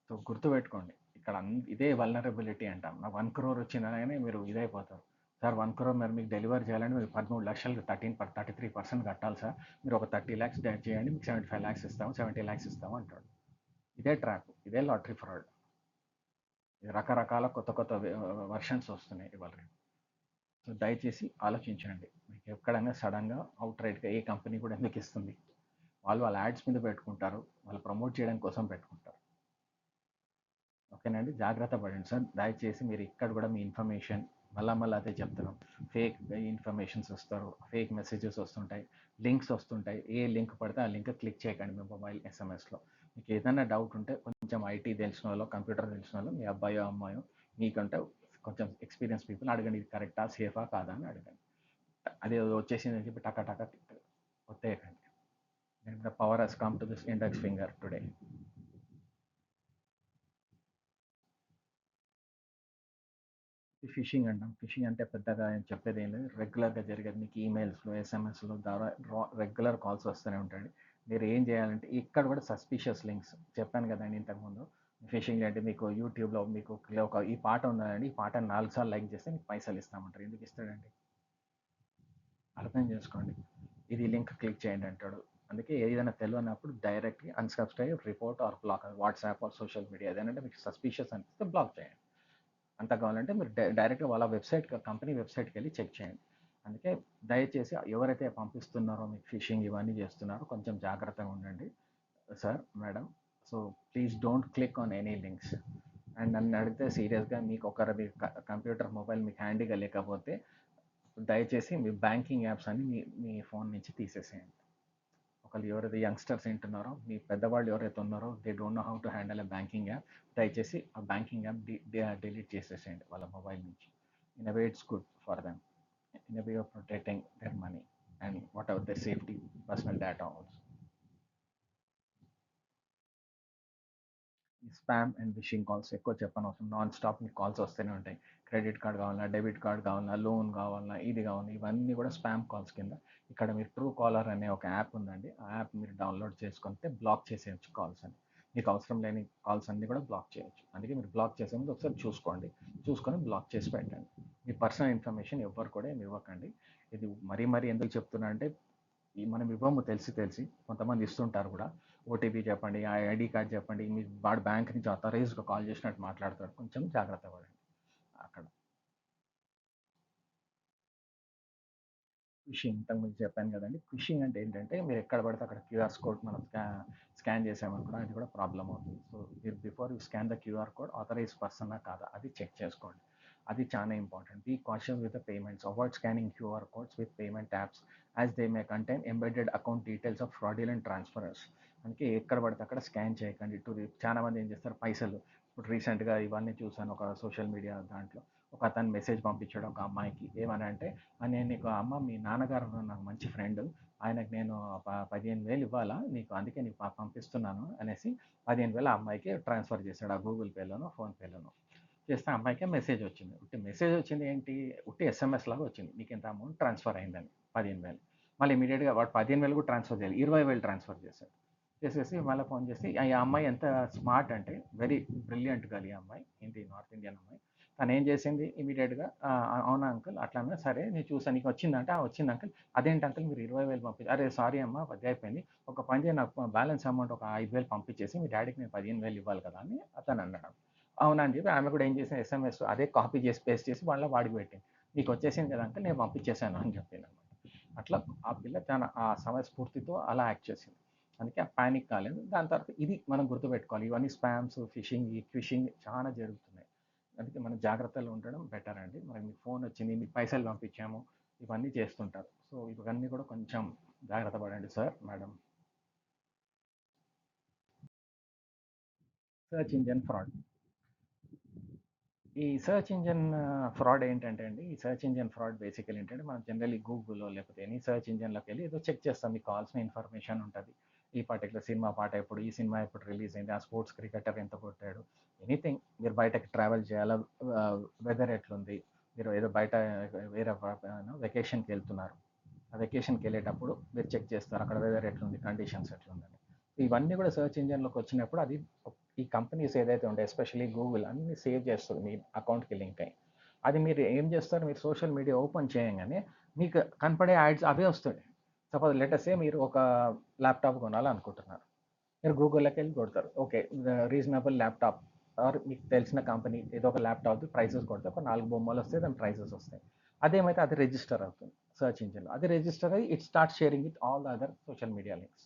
So గుర్తుపెట్టుకోండి, ఇక్కడ ఇదే వల్నరబిలిటీ అంటాం. నాకు 1 crore వచ్చిందనగానే మీరు ఇదైపోతారు. సార్ 1 crore మరి మీకు డెలివర్ చేయాలని మీరు 13 లక్షలు 33% కట్టాలి సార్, మీరు ఒక 30 lakhs డెట్ చేయండి, మీకు 75 lakhs ఇస్తాము, 70 lakhs ఇస్తాము అంటాడు. ఇదే ట్రాప్, ఇదే లాటరీ ఫ్రాడ్. రకరకాల కొత్త కొత్త వర్షన్స్ వస్తున్నాయి ఇవాళ. సో దయచేసి ఆలోచించండి, మీకు ఎక్కడైనా సడన్గా అవుట్ రైట్గా ఏ కంపెనీ కూడా ఎందుకు ఇస్తుంది? వాళ్ళ యాడ్స్ మీద పెట్టుకుంటారు, వాళ్ళు ప్రమోట్ చేయడం కోసం పెట్టుకుంటారు. ఓకేనండి, జాగ్రత్త పడండి సార్. దయచేసి మీరు ఇక్కడ కూడా మీ ఇన్ఫర్మేషన్, మళ్ళీ అదే చెప్తున్నాం. ఫేక్ ఇన్ఫర్మేషన్స్ వస్తారు, ఫేక్ మెసేజెస్ వస్తుంటాయి, లింక్స్ వస్తుంటాయి. ఏ లింక్ పడితే ఆ లింక్ క్లిక్ చేయకండి మీ మొబైల్ ఎస్ఎంఎస్లో. మీకు ఏదైనా డౌట్ ఉంటే కొంచెం ఐటీ తెలిసిన వాళ్ళు, కంప్యూటర్ తెలిసిన వాళ్ళు, మీ అబ్బాయో అమ్మాయో మీకంటే కొంచెం ఎక్స్పీరియన్స్ పీపుల్ అడగండి, ఇది కరెక్టా, సేఫా కాదా అని అడగండి. అదే వచ్చేసింది అని చెప్పి టకా టకా ఒత్తేయకండి. The power has come to this index finger today. Phishing అంటాం. ఫిషింగ్ అంటే పెద్దగా ఏం చెప్పేది ఏం లేదు. రెగ్యులర్గా జరిగేది మీకు ఈమెయిల్స్లో, ఎస్ఎంఎస్లో ద్వారా రెగ్యులర్ కాల్స్ వస్తూనే ఉంటాయి. మీరు ఏం చేయాలంటే ఇక్కడ కూడా సస్పిషియస్ లింక్స్ చెప్పాను కదండి ఇంతకుముందు. ఫిషింగ్ అంటే మీకు యూట్యూబ్లో మీకు ఒక ఈ పాట ఉందండి, ఈ పాట 4 సార్లు లైక్ చేస్తే మీకు పైసలు ఇస్తామంటారు. ఎందుకు ఇస్తాడండి? అర్థం చేసుకోండి. ఇది లింక్ క్లిక్ చేయండి అంటాడు. అందుకే ఏదైనా తెలియనప్పుడు డైరెక్ట్గా unsubscribe, report or block, WhatsApp or social media ఏదైనా మీకు సస్పిషియస్ అనిపిస్తే బ్లాక్ చేయండి. అంత కావాలంటే మీరు డైరెక్ట్గా వాళ్ళ వెబ్సైట్, కంపెనీ వెబ్సైట్కి వెళ్ళి చెక్ చేయండి. అందుకే దయచేసి ఎవరైతే పంపిస్తున్నారో మీకు ఫిషింగ్ ఇవన్నీ చేస్తున్నారో కొంచెం జాగ్రత్తగా ఉండండి sir, madam. So please don't click on any links. And నన్ను అడిగితే సీరియస్గా మీకు ఒకరి కంప్యూటర్ మొబైల్ మీకు హ్యాండీగా లేకపోతే దయచేసి మీ బ్యాంకింగ్ యాప్స్ అన్ని మీ ఫోన్ నుంచి తీసేసేయండి. ఒకళ్ళు ఎవరైతే యంగ్స్టర్స్ వింటున్నారో, మీ పెద్దవాళ్ళు ఎవరైతే ఉన్నారో, they don't know how to handle a banking app, దయచేసి ఆ బ్యాంకింగ్ యాప్ డిలీట్ చేసేసేయండి వాళ్ళ మొబైల్ నుంచి. In a way it's good for them, in a way of protecting their money and whatever the safety, personal data also. Spam and phishing calls ఎక్కువ చెప్పనవసరం, non stop మీకు calls వస్తూనే ఉంటాయి. Credit card కావాలన్నా, debit card కావాలన్నా, loan కావాలన్నా, ఇది కావాలన్నా, ఇవన్నీ కూడా స్పామ్ కాల్స్ కింద. ఇక్కడ మీరు ట్రూ కాలర్ అనే ఒక యాప్ ఉందండి, ఆ యాప్ మీరు డౌన్లోడ్ చేసుకుంటే బ్లాక్ చేసేయచ్చు కాల్స్ అని. మీకు అవసరం లేని కాల్స్ అన్ని కూడా బ్లాక్ చేయొచ్చు. అందుకే మీరు బ్లాక్ చేసే ముందు ఒకసారి చూసుకోండి, చూసుకొని బ్లాక్ చేసి పెట్టండి. మీ పర్సనల్ ఇన్ఫర్మేషన్ ఎవ్వరు కూడా ఏమి ఇవ్వకండి. ఇది మరీ ఎందుకు చెప్తున్నా అంటే, మనం ఇవ్వము తెలిసి కొంతమంది ఇస్తుంటారు కూడా. ఓటీపీ చెప్పండి, ఆ ఐడి కార్డ్ చెప్పండి, మీ వాడు బ్యాంక్ నుంచి అథరైజ్గా కాల్ చేసినట్టు మాట్లాడతాడు. కొంచెం జాగ్రత్త పడండి అక్కడ. ఫిషింగ్ ఇంతకుముందు చెప్పాను కదండి. ఫిషింగ్ అంటే ఏంటంటే మీరు ఎక్కడ పడితే అక్కడ క్యూఆర్ కోడ్ మనం స్కాన్ చేసామనుకో అది కూడా ప్రాబ్లం అవుతుంది. సో మీరు before you scan the QR code authorize పర్సనా కాదా అది చెక్ చేసుకోండి. అది చాలా important. Be cautious with the payments, avoid scanning QR codes with payment apps as they may contain embedded account details of fraudulent transferrers. అందుకే ఎక్కడ పడితే అక్కడ స్కాన్ చేయకండి. చాలా మంది ఏం చేస్తారు, పైసలు ఇప్పుడు రీసెంట్గా ఇవన్నీ చూసాను ఒక సోషల్ మీడియా దాంట్లో. ఒక అతను మెసేజ్ పంపించాడు ఒక అమ్మాయికి, ఏమని అంటే, నేను నీకు అమ్మ మీ నాన్నగారు నాకు మంచి ఫ్రెండ్, ఆయనకు నేను 15,000 ఇవ్వాలా నీకు, అందుకే నీకు పంపిస్తున్నాను అనేసి 15,000 ఆ అమ్మాయికి ట్రాన్స్ఫర్ చేశాడు, ఆ గూగుల్ పేలోనో ఫోన్పేలోనో. చేస్తే ఆ అమ్మాయికి మెసేజ్ వచ్చింది. ఉట్టి మెసేజ్ వచ్చింది ఏంటి, ఉట్టి ఎస్ఎంఎస్ లాగా వచ్చింది, మీకు ఇంత అమౌంట్ ట్రాన్స్ఫర్ అయిందని 15,000. మళ్ళీ ఇమీడియట్గా వాడు 15,000 కూడా ట్రాన్స్ఫర్ చేయాలి, 20,000 ట్రాన్స్ఫర్ చేశాడు. చేసేసి మళ్ళీ ఫోన్ చేసి, ఆ అమ్మాయి ఎంత స్మార్ట్ అంటే వెరీ బ్రిలియంట్ గర్ల్ ఈ అమ్మాయి, నార్త్ ఇండియన్ అమ్మాయి. తను ఏం చేసింది, ఇమీడియట్గా అవునా అంకుల్ అట్లా, సరే నేను చూసాను నీకు వచ్చిందంటే, వచ్చింది అంకుల్. అదేంటి అంకుల్ మీరు 20,000 పంపించి, అరే సారీ అమ్మ అది అయిపోయింది, ఒక పని చేయి నాకు బ్యాలెన్స్ అమౌంట్ ఒక 5,000 పంపించేసి మీ డాడీకి నేను 15,000 ఇవ్వాలి కదా అని అతను అన్నాడు. అవునా అని చెప్పి ఆమె కూడా ఏం చేసింది, ఎస్ఎంఎస్ అదే కాపీ చేసి పేస్ట్ చేసి వాళ్ళ వాడికి పెట్టింది. నీకు వచ్చేసింది కదా అంకుల్ నేను పంపించేశాను అని చెప్పింది అనమాట. అట్లా ఆ పిల్ల చాలా ఆ సమయస్ఫూర్తితో అలా యాక్ట్ చేసింది. అందుకే ఆ పానిక్ కాలేదు. దాని తర్వాత ఇది మనం గుర్తుపెట్టుకోవాలి, ఇవన్నీ స్పామ్స్, ఫిషింగ్ చాలా జరుగుతున్నాయి. అందుకే మనం జాగ్రత్తగా ఉండడం బెటర్ అండి. మరి మీకు ఫోన్ వచ్చింది, మీకు పైసలు పంపించాము, ఇవన్నీ చేస్తుంటారు. సో ఇవన్నీ కూడా కొంచెం జాగ్రత్త పడండి sir, madam. Search engine fraud. ఈ సర్చ్ ఇంజన్ ఫ్రాడ్ ఏంటంటే అండి, ఈ సర్చ్ ఇంజన్ ఫ్రాడ్ బేసికల్ ఏంటంటే, మనం జనరల్లీ గూగుల్లో లేకపోతే ఎనీ సర్చ్ ఇంజన్లోకి వెళ్ళి ఏదో చెక్ చేస్తాం, మీకు కావాల్సిన ఇన్ఫర్మేషన్ ఉంటుంది. ఈ పర్టికులర్ సినిమా పాట ఎప్పుడు, ఈ సినిమా ఎప్పుడు రిలీజ్ అయింది, ఆ స్పోర్ట్స్ క్రికెటర్ ఎంత కొట్టాడు, ఎనీథింగ్. మీరు బయటకి ట్రావెల్ చేయాలా, వెదర్ ఎట్లుంది, మీరు ఏదో బయట వేరే వెకేషన్కి వెళ్తున్నారు, ఆ వెకేషన్కి వెళ్ళేటప్పుడు మీరు చెక్ చేస్తారు అక్కడ వెదర్ ఎట్లుంది, కండిషన్స్ ఎట్లుందని. ఇవన్నీ కూడా సెర్చ్ ఇంజన్లోకి వచ్చినప్పుడు అది ఈ కంపెనీస్ ఏదైతే ఉంటాయి, ఎస్పెషల్లీ గూగుల్, అన్ని సేవ్ చేస్తుంది మీ అకౌంట్కి లింక్ అయ్యి. అది మీరు ఏం చేస్తారు, మీరు సోషల్ మీడియా ఓపెన్ చేయగానే మీకు కనపడే యాడ్స్ అవే వస్తాయి. సపోజ్ లెటర్సే మీరు ఒక ల్యాప్టాప్ కొనాలనుకుంటున్నారు, మీరు గూగుల్లోకి వెళ్ళి కొడతారు, ఓకే రీజనబుల్ ల్యాప్టాప్, ఆర్ మీకు తెలిసిన కంపెనీ ఏదో ఒక ల్యాప్టాప్ ప్రైసెస్ కొడితే ఒక 4 బొమ్మలు వస్తాయి, దాని ప్రైసెస్ వస్తాయి. అదేమైతే అది రిజిస్టర్ అవుతుంది సర్చ్ ఇంజిన్లో, అది రిజిస్టర్ అయ్యి it start sharing with all the other social media links.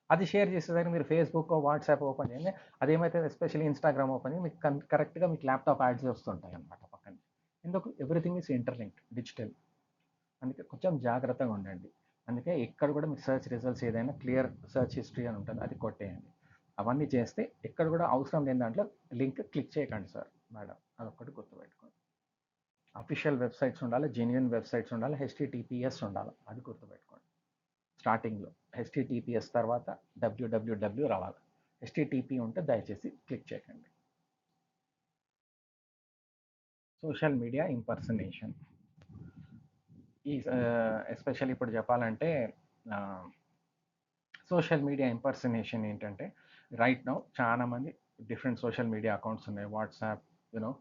అది షేర్ చేసేదానికి మీరు ఫేస్బుక్, వాట్సాప్ ఓపెన్ చేయండి, అదేమైతే ఎస్పెషల్లీ ఇన్స్టాగ్రామ్ ఓపెన్ చేయండి, మీకు కరెక్ట్గా మీకు ల్యాప్టాప్ యాడ్స్ వస్తుంటాయి అనమాట పక్కన. ఎందుకు ఎవ్రీథింగ్ ఈజ్ ఇంటర్లింక్డ్ డిజిటల్. అందుకే కొంచెం జాగ్రత్తగా ఉండండి. అందుకే ఎక్కడ కూడా మీ సెర్చ్ రిజల్ట్స్ ఏదైనా క్లియర్ సెర్చ్ హిస్టరీ అని ఉంటుంది, అది కొట్టేయండి. అవన్నీ చేస్తే ఎక్కడ కూడా అవసరం లేని దాంట్లో లింక్ క్లిక్ చేయకండి సార్ మేడం, అదొక్కటి గుర్తుపెట్టుకోండి. అఫీషియల్ వెబ్సైట్స్ ఉండాలి, జెన్యున్ వెబ్సైట్స్ ఉండాలి, HTTPS ఉండాలి, అది గుర్తుపెట్టుకోండి. స్టార్టింగ్లో HTTPS తర్వాత www రావాలి. HTTP ఉంటే దయచేసి క్లిక్ చేయకండి. సోషల్ మీడియా ఇంపర్సనేషన్, ఈ ఎస్పెషల్లీ ఇప్పుడు చెప్పాలంటే సోషల్ మీడియా ఇంపర్సనేషన్ ఏంటంటే రైట్ నౌ చాలా మంది డిఫరెంట్ సోషల్ మీడియా అకౌంట్స్ ఉన్నాయి. WhatsApp, you know,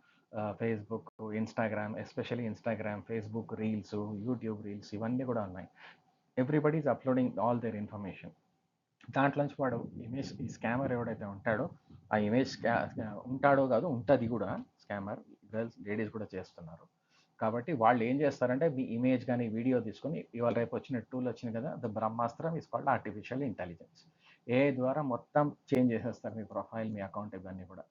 Facebook, Instagram, especially Instagram, Facebook reels, YouTube reels, ఇవన్నీ కూడా ఉన్నాయి. Everybody is uploading all their information. దాంట్లోంచి వాడు ఇమేజ్, ఈ స్కామర్ ఎవడైతే ఉంటాడో ఆ ఇమేజ్ ఉంటాడో కాదు, ఉంటుంది కూడా స్కామర్, గర్ల్స్ లేడీస్ కూడా చేస్తున్నారు. కాబట్టి వాళ్ళు ఏం చేస్తారంటే మీ ఇమేజ్ కానీ వీడియో తీసుకొని, ఇవాళ రేపు వచ్చిన టూల్ వచ్చింది కదా, ద బ్రహ్మాస్త్రం is called artificial intelligence. AI ద్వారా మొత్తం చేంజ్ చేసేస్తారు మీ ప్రొఫైల్, మీ అకౌంట్, ఇవన్నీ కూడా.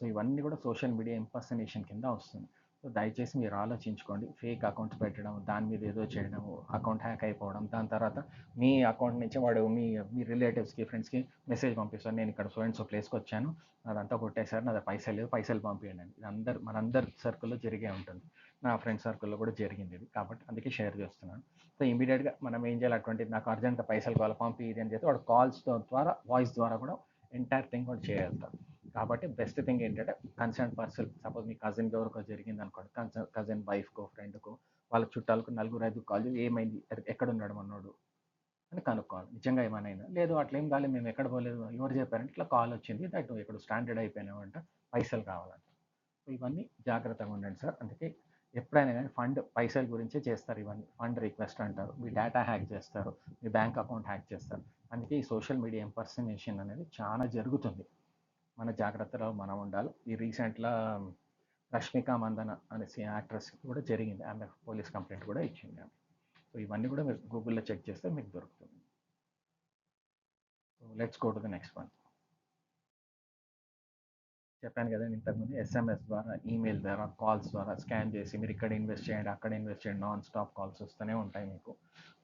సో ఇవన్నీ కూడా సోషల్ మీడియా ఇంపర్సనేషన్ కింద వస్తుంది. సో దయచేసి మీరు ఆలోచించుకోండి. ఫేక్ అకౌంట్స్ పెట్టడం, దాని మీద ఏదో చేయడం, అకౌంట్ హ్యాక్ అయిపోవడం, దాని తర్వాత మీ అకౌంట్ నుంచి వాడు మీ రిలేటివ్స్కి, ఫ్రెండ్స్కి మెసేజ్ పంపిస్తాడు, నేను ఇక్కడ సో అండ్ సో ప్లేస్కి వచ్చాను, అదంతా కొట్టేశారు, నాది పైసలు లేదు, పైసలు పంపించండి అని. ఇది మనందరి సర్కిల్లో జరిగే ఉంటుంది. నా ఫ్రెండ్ సర్కిల్లో కూడా జరిగింది ఇది, కాబట్టి అందుకే షేర్ చేస్తున్నాను. సో ఇమీడియట్గా మనం ఏం చేయాలి, అటువంటిది నాకు అర్జెంట్గా పైసలు కావాలి పంపి ఇది అని చెప్పి వాడు కాల్స్ ద్వారా, వాయిస్ ద్వారా కూడా ఎంటైర్ థింగ్ కూడా చేయగలుగుతారు. కాబట్టి బెస్ట్ థింగ్ ఏంటంటే కన్సర్న్ పర్సన్, సపోజ్ మీ కజిన్కి ఎవరికో జరిగింది అనుకోండి, కజిన్ వైఫ్కో, ఫ్రెండ్కో, వాళ్ళ చుట్టాలకు 4-5 కాల్ చేసి ఏమైంది, ఎక్కడున్నాడు మనోడు అని కనుక్కోవాలి. నిజంగా ఏమైనా అయిందా, లేదు అట్లా ఏం కాలేదు, మేము ఎక్కడ పోలేదు, ఎవరు చెప్పారంటే ఇట్లా కాల్ వచ్చింది, దట్ నువ్వు ఎక్కడ స్టాండర్డ్ అయిపోయినావంట, పైసలు కావాలంట. సో ఇవన్నీ జాగ్రత్తగా ఉండండి సార్. అందుకే ఎప్పుడైనా కానీ పైసల గురించే చేస్తారు. ఇవన్నీ ఫండ్ రిక్వెస్ట్ అంటారు, మీ డేటా హ్యాక్ చేస్తారు, మీ బ్యాంక్ అకౌంట్ హ్యాక్ చేస్తారు. అందుకే ఈ సోషల్ మీడియా ఇంపర్సనేషన్ అనేది చాలా జరుగుతుంది. మన జాగ్రత్తలో మనం ఉండాలి. ఈ రీసెంట్లో రష్మిక మందన అనే యాక్ట్రెస్ కూడా జరిగింది, ఆమె పోలీస్ కంప్లైంట్ కూడా ఇచ్చింది ఆమె. సో ఇవన్నీ కూడా మీరు గూగుల్లో చెక్ చేస్తే మీకు దొరుకుతుంది. So let's go to the next one. చెప్పాను కదండి ఇంతకుముందు, SMS ద్వారా, ఈమెయిల్ ద్వారా, కాల్స్ ద్వారా స్కాన్ చేసి మీరు ఇక్కడ ఇన్వెస్ట్ చేయండి, అక్కడ ఇన్వెస్ట్ చేయండి, నాన్ స్టాప్ కాల్స్ వస్తూనే ఉంటాయి మీకు.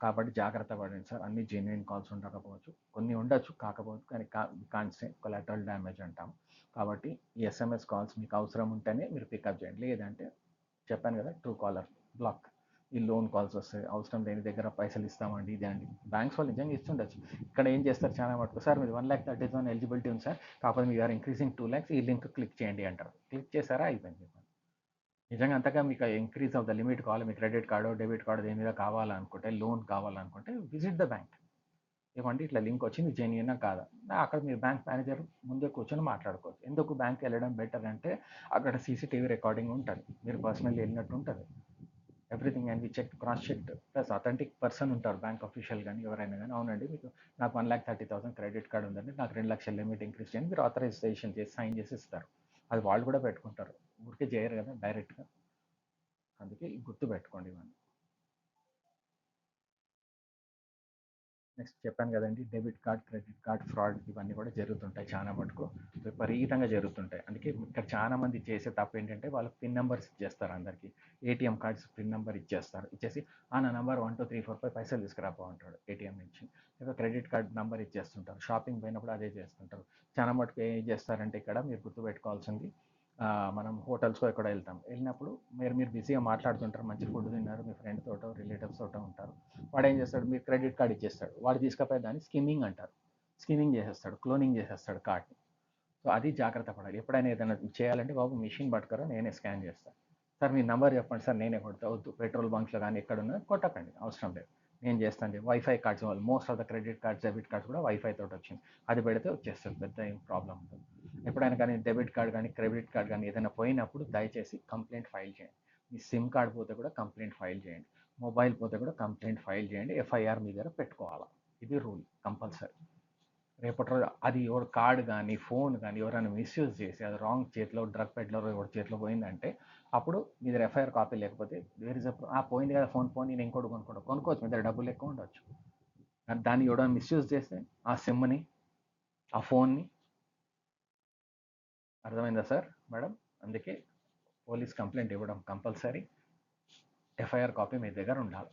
కాబట్టి జాగ్రత్త పడండి సార్. అన్ని జెన్యున్ కాల్స్ ఉండకపోవచ్చు, కొన్ని ఉండొచ్చు, కాకపోవచ్చు, కానీ కాన్సే కొలాటరల్ డ్యామేజ్ అంటాం. కాబట్టి ఈ SMS కాల్స్ మీకు అవసరం ఉంటేనే మీరు పికప్ చేయండి, లేదంటే చెప్పాను కదా, ట్రూ కాలర్ బ్లాక్. ఈ లోన్ కాల్స్ వస్తాయి, అవసరం లేని దగ్గర పైసలు ఇస్తామండి, ఇది అండి. బ్యాంక్స్ వాళ్ళు నిజంగా ఇస్తుండొచ్చు. ఇక్కడ ఏం చేస్తారు చాలా మటుకు, సార్ మీరు 1,30,000 ఎలిజిబిలిటీ ఉంది సార్, కాకపోతే మీరు ఇంక్రీజింగ్ 2 lakhs, ఈ లింక్ క్లిక్ చేయండి అంటారు. క్లిక్ చేశారా, అయిపోయింది. నిజంగా అంతగా మీకు ఇంక్రీజ్ ఆఫ్ ద లిమిట్ కావాలి, మీ క్రెడిట్ కార్డు, డెబిట్ కార్డు దేని మీద కావాలనుకుంటే, లోన్ కావాలనుకుంటే, విజిట్ ద బ్యాంక్. ఏమంటే ఇట్లా లింక్ వచ్చింది, జెన్యునా కాదా, అక్కడ మీరు బ్యాంక్ మేనేజర్ ముందే కూర్చొని మాట్లాడుకోవచ్చు. ఎందుకు బ్యాంక్ వెళ్ళడం బెటర్ అంటే అక్కడ CCTV రికార్డింగ్ ఉంటుంది, మీరు పర్సనల్లీ వెళ్ళినట్టు ఉంటుంది. Everything and we check, cross check, plus authentic person ఉంటారు, బ్యాంక్ అఫీషియల్ కానీ ఎవరైనా కానీ, అవునండి మీకు నాకు 1,30,000 క్రెడిట్ కార్డు ఉందండి, నాకు 2 లక్షల లిమిట్ ఇంక్రీజ్ చేయండి, మీరు ఆథరైజేషన్ చేసి సైన్ చేసి ఇస్తారు. అది వాళ్ళు కూడా పెట్టుకుంటారు, ఊరికే చేయరు కదా డైరెక్ట్గా. అందుకే గుర్తు పెట్టుకోండి ఇవన్నీ. నెక్స్ట్ చెప్పాను కదండి, debit card, credit card fraud, ఇవన్నీ కూడా జరుగుతుంటాయి చాలా మటుకు, విపరీతంగా జరుగుతుంటాయి. అందుకే ఇక్కడ చాలా మంది చేసే తప్పు ఏంటంటే వాళ్ళు పిన్ నెంబర్స్ ఇచ్చేస్తారు అందరికీ. ATM కార్డ్స్ పిన్ నెంబర్ ఇచ్చేస్తారు, ఇచ్చేసి నా నెంబర్ 1 2 3 4 5 పైసలు తీసుకురాపో అంటాడు ATM నుంచి. లేదా క్రెడిట్ కార్డ్ నెంబర్ ఇచ్చేస్తుంటారు, షాపింగ్ పోయినప్పుడు అదే చేస్తుంటారు. చాలా మటుకు ఏం చేస్తారంటే ఇక్కడ మీరు గుర్తుపెట్టుకోవాల్సింది, మనం హోటల్స్కో ఎక్కడ వెళ్ళినప్పుడు మీరు బిజీగా మాట్లాడుతుంటారు, మంచి ఫుడ్ తిన్నారు, మీ ఫ్రెండ్ తోటో రిలేటివ్స్ తోటో ఉంటారు. వాడు ఏం చేస్తాడు, మీరు క్రెడిట్ కార్డ్ ఇచ్చేస్తాడు, వాడు తీసుకపోయి దాన్ని స్కిమ్మింగ్ అంటారు, స్కిమ్మింగ్ చేసేస్తాడు, క్లోనింగ్ చేసేస్తాడు కార్డ్ని. సో అది జాగ్రత్త పడాలి. ఎప్పుడైనా ఏదైనా చేయాలంటే బాబు మిషన్ పట్టుకరా, నేనే స్కాన్ చేస్తాను, సార్ మీ నెంబర్ చెప్పండి సార్, నేనే కొడతా, వద్దు పెట్రోల్ బంక్స్లో కానీ ఎక్కడున్నా కొట్టకండి, అవసరం లేదు, నేను చేస్తాను. వైఫై కార్డ్స్, వాళ్ళు most of the credit cards, debit cards కూడా వైఫై తోటి వచ్చింది, అది పెడితే వచ్చేస్తుంది, పెద్ద ఏం ప్రాబ్లం ఉంటుంది. ఎప్పుడైనా కానీ డెబిట్ కార్డ్ కానీ క్రెడిట్ కార్డ్ కానీ ఏదైనా పోయినప్పుడు దయచేసి కంప్లైంట్ ఫైల్ చేయండి. మీ సిమ్ కార్డ్ పోతే కూడా కంప్లైంట్ ఫైల్ చేయండి, మొబైల్ పోతే కూడా కంప్లైంట్ ఫైల్ చేయండి, FIR మీ దగ్గర పెట్టుకోవాలా, ఇది రూల్ కంపల్సరీ. రేపటి రోజు అది ఎవరు కార్డు కానీ ఫోన్ కానీ ఎవరైనా మిస్యూజ్ చేసి అది రాంగ్ చేతిలో, డ్రగ్ పెడ్లర్ ఎవరి చేతిలో పోయిందంటే, అప్పుడు మీ దగ్గర FIR కాపీ లేకపోతే వేర్ ఇస్ పోయింది కదా ఫోన్, పోనీ నేను ఇంకోటి కొనుక్కోవచ్చు, మీ దగ్గర డబ్బులు ఎక్కువ ఉండొచ్చు. దాన్ని ఎవడైనా మిస్యూజ్ చేస్తే ఆ సిమ్ని, ఆ ఫోన్ని, అర్థమైందా సార్ మేడం? అందుకే పోలీస్ కంప్లైంట్ ఇవ్వడం కంపల్సరీ. ఎఫ్ఐఆర్ కాపీ మీ దగ్గర ఉండాలి.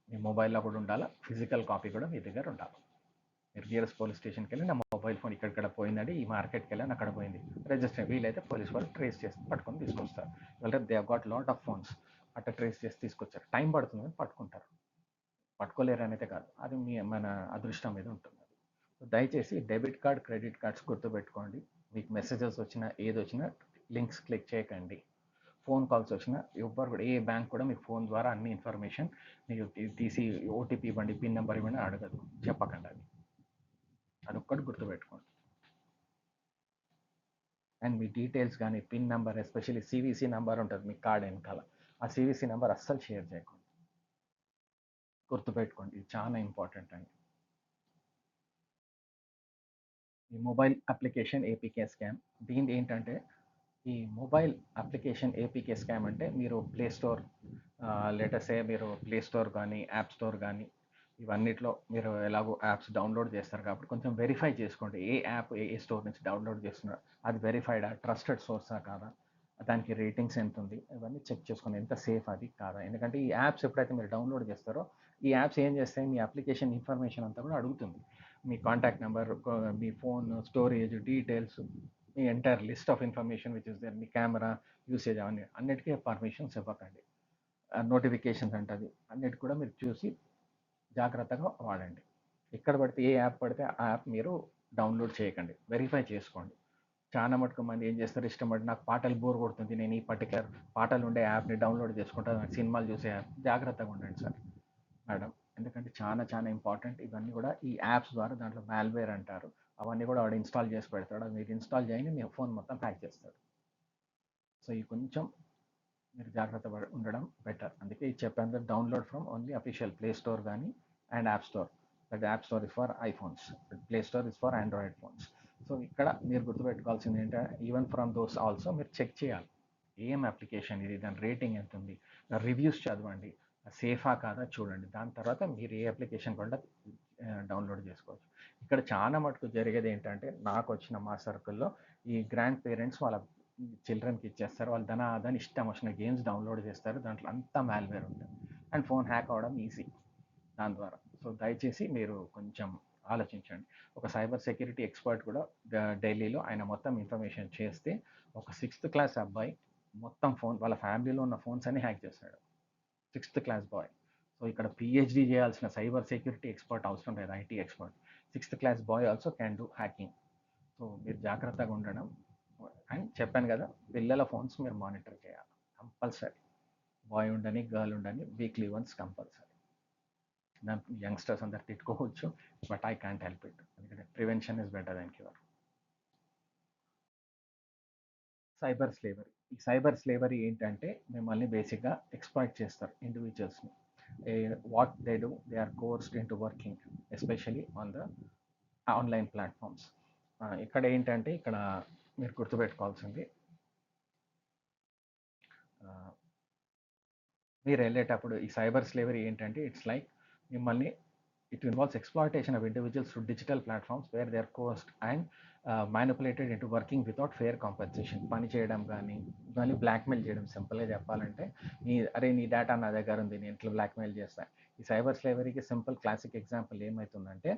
మీ మొబైల్లో కూడా ఉండాలి, ఫిజికల్ కాపీ కూడా మీ దగ్గర ఉండాలి. మీరు నియరెస్ట్ పోలీస్ స్టేషన్కి వెళ్ళి నా మొబైల్ ఫోన్ ఇక్కడిక్కడ పోయిందండి, ఈ మార్కెట్కి వెళ్ళాను అక్కడ పోయింది, రిజిస్టర్ వీలైతే పోలీస్ వాళ్ళు ట్రేస్ చేసి పట్టుకొని తీసుకొస్తారు. వాళ్ళ they got lot of phones, అట్లా ట్రేస్ చేసి తీసుకొచ్చారు. టైం పడుతుంది కానీ పట్టుకుంటారు. పట్టుకోలేరు అనేది కాదు, అది మన అదృష్టం మీద ఉంటుంది. దయచేసి డెబిట్ కార్డ్, క్రెడిట్ కార్డ్స్ గుర్తుపెట్టుకోండి. మీకు మెసేజెస్ వచ్చినా ఏది వచ్చినా లింక్స్ క్లిక్ చేయకండి. ఫోన్ కాల్స్ వచ్చినా ఎవ్వరు కూడా, ఏ బ్యాంక్ కూడా మీ ఫోన్ ద్వారా అన్ని ఇన్ఫర్మేషన్ మీకు తీసి ఓటీపీ ఇవ్వండి, పిన్ నెంబర్ ఇవ్వండి అడగదు, చెప్పకండి. అదొక్కటి గుర్తుపెట్టుకోండి. అండ్ మీ డీటెయిల్స్ కానీ pin number, especially CVC number ఉంటుంది మీ కార్డ్ వెనకాల, ఆ సివిసి నెంబర్ అస్సలు షేర్ చేయకండి. గుర్తుపెట్టుకోండి, ఇది చాలా ఇంపార్టెంట్ అండి. ఈ మొబైల్ అప్లికేషన్ ఏపీకే స్కామ్, దీని ఏంటంటే ఈ మొబైల్ అప్లికేషన్ ఏపీకే స్కామ్ అంటే మీరు ప్లే స్టోర్, లేటెస్టే మీరు ప్లే స్టోర్ కానీ యాప్ స్టోర్ కానీ ఇవన్నిట్లో మీరు ఎలాగో యాప్స్ డౌన్లోడ్ చేస్తారు కాబట్టి కొంచెం వెరిఫై చేసుకోండి. ఏ యాప్ ఏ స్టోర్ నుంచి డౌన్లోడ్ చేస్తున్నారు, అది వెరిఫైడా, ట్రస్టెడ్ సోర్సా కాదా, దానికి రేటింగ్స్ ఎంత ఉంది, ఇవన్నీ చెక్ చేసుకోండి. ఎంత సేఫ్ అది కాదా. ఎందుకంటే ఈ యాప్స్ ఎప్పుడైతే మీరు డౌన్లోడ్ చేస్తారో ఈ యాప్స్ ఏం చేస్తాయి, మీ అప్లికేషన్ ఇన్ఫర్మేషన్ అంతా కూడా అడుగుతుంది. మీ కాంటాక్ట్ నెంబర్, మీ ఫోన్ స్టోరేజ్ డీటెయిల్స్, మీ entire list of information which is there, మీ కెమెరా యూసేజ్ అవన్నీ అన్నిటికీ పర్మిషన్స్ ఇవ్వకండి. నోటిఫికేషన్స్ అంటది అన్నిటి కూడా మీరు చూసి జాగ్రత్తగా వాడండి. ఎక్కడ పడితే ఏ యాప్ పడితే ఆ యాప్ మీరు డౌన్లోడ్ చేయకండి, వెరిఫై చేసుకోండి. చాలా మటుకు మంది ఏం చేస్తారు, ఇష్టపడి నాకు పాటలు బోర్ కొడుతుంది, నేను ఈ పర్టికులర్ పాటలు ఉండే యాప్ని డౌన్లోడ్ చేసుకుంటాను, నాకు సినిమాలు చూసే యాప్. జాగ్రత్తగా ఉండండి సార్ మేడం, ఎందుకంటే చాలా చాలా ఇంపార్టెంట్. ఇవన్నీ కూడా ఈ యాప్స్ ద్వారా దాంట్లో మాల్వేర్ అంటారు, అవన్నీ కూడా వాడు ఇన్స్టాల్ చేసి పెడతాడు. అది మీరు ఇన్స్టాల్ చేయని మీ ఫోన్ మొత్తం హ్యాక్ చేస్తాడు. సో ఈ కొంచెం మీరు జాగ్రత్త ఉండడం బెటర్. అందుకే ఇది చెప్పాను, download from only official play store కానీ and app store. But app store is for iPhones, play store is for Android phones. So ఇక్కడ మీరు గుర్తుపెట్టుకోవాల్సింది ఏంటంటే ఈవెన్ ఫ్రమ్ దోస్ ఆల్సో మీరు చెక్ చేయాలి, ఏం అప్లికేషన్ ఇది, దాని రేటింగ్ ఎంత ఉంది, రివ్యూస్ చదవండి, సేఫా కాదా చూడండి. దాని తర్వాత మీరు ఏ అప్లికేషన్ కూడా డౌన్లోడ్ చేసుకోవచ్చు. ఇక్కడ చాలా మటుకు జరిగేది ఏంటంటే, నాకు వచ్చిన మా సర్కిల్లో ఈ గ్రాండ్ పేరెంట్స్ వాళ్ళ చిల్డ్రన్కి ఇచ్చేస్తారు, వాళ్ళు దాని ఇష్టం వచ్చిన గేమ్స్ డౌన్లోడ్ చేస్తారు, దాంట్లో అంతా మాల్వేర్ ఉంటుంది అండ్ ఫోన్ హ్యాక్ అవ్వడం ఈజీ దాని ద్వారా. సో దయచేసి మీరు కొంచెం ఆలోచించండి. ఒక సైబర్ సెక్యూరిటీ ఎక్స్పర్ట్ కూడా ఢిల్లీలో ఆయన మొత్తం ఇన్ఫర్మేషన్ చేస్తే ఒక 6th క్లాస్ అబ్బాయి మొత్తం ఫోన్, వాళ్ళ ఫ్యామిలీలో ఉన్న ఫోన్స్ అన్ని హ్యాక్ చేశాడు, 6th క్లాస్ బాయ్. సో ఇక్కడ పిహెచ్డి చేయాల్సిన సైబర్ సెక్యూరిటీ ఎక్స్పర్ట్ అవసరం లేదు, IT expert. 6th class boy also can do hacking. So మీరు జాగ్రత్తగా ఉండడం. అండ్ చెప్పాను కదా, పిల్లల ఫోన్స్ మీరు మానిటర్ చేయాలి కంపల్సరీ. బాయ్ ఉండని గర్ల్ ఉండని వీక్లీ వన్స్ కంపల్సరీ. దానికి యంగ్స్టర్స్ అందరు తిట్టుకోవచ్చు, but I can't help it, ఎందుకంటే prevention is better than cure. Cyber slavery, ఈ సైబర్ స్లేవరీ ఏంటంటే మిమ్మల్ని బేసిక్గా ఎక్స్‌ప్లాయిట్ చేస్తారు ఇండివిజువల్స్ని. What they do, they are కోర్స్డ్ into working especially on the online platforms. ఇక్కడ ఏంటంటే ఇక్కడ మీరు గుర్తుపెట్టుకోవాల్సింది, మీరు వెళ్ళేటప్పుడు ఈ సైబర్ స్లేవరీ ఏంటంటే ఇట్స్ లైక్ మిమ్మల్ని, it involves exploitation of individuals to digital platforms where they are coerced and manipulated into working without fair compensation. పని చేయడం కానీ మళ్ళీ బ్లాక్మెయిల్ చేయడం. సింపుల్గా చెప్పాలంటే, నీ డేటా నా దగ్గర ఉంది, నేను ఇట్లా బ్లాక్మెయిల్ చేస్తాను. ఈ సైబర్ స్లేవరీకి సింపుల్ క్లాసిక్ ఎగ్జాంపుల్ ఏమవుతుందంటే,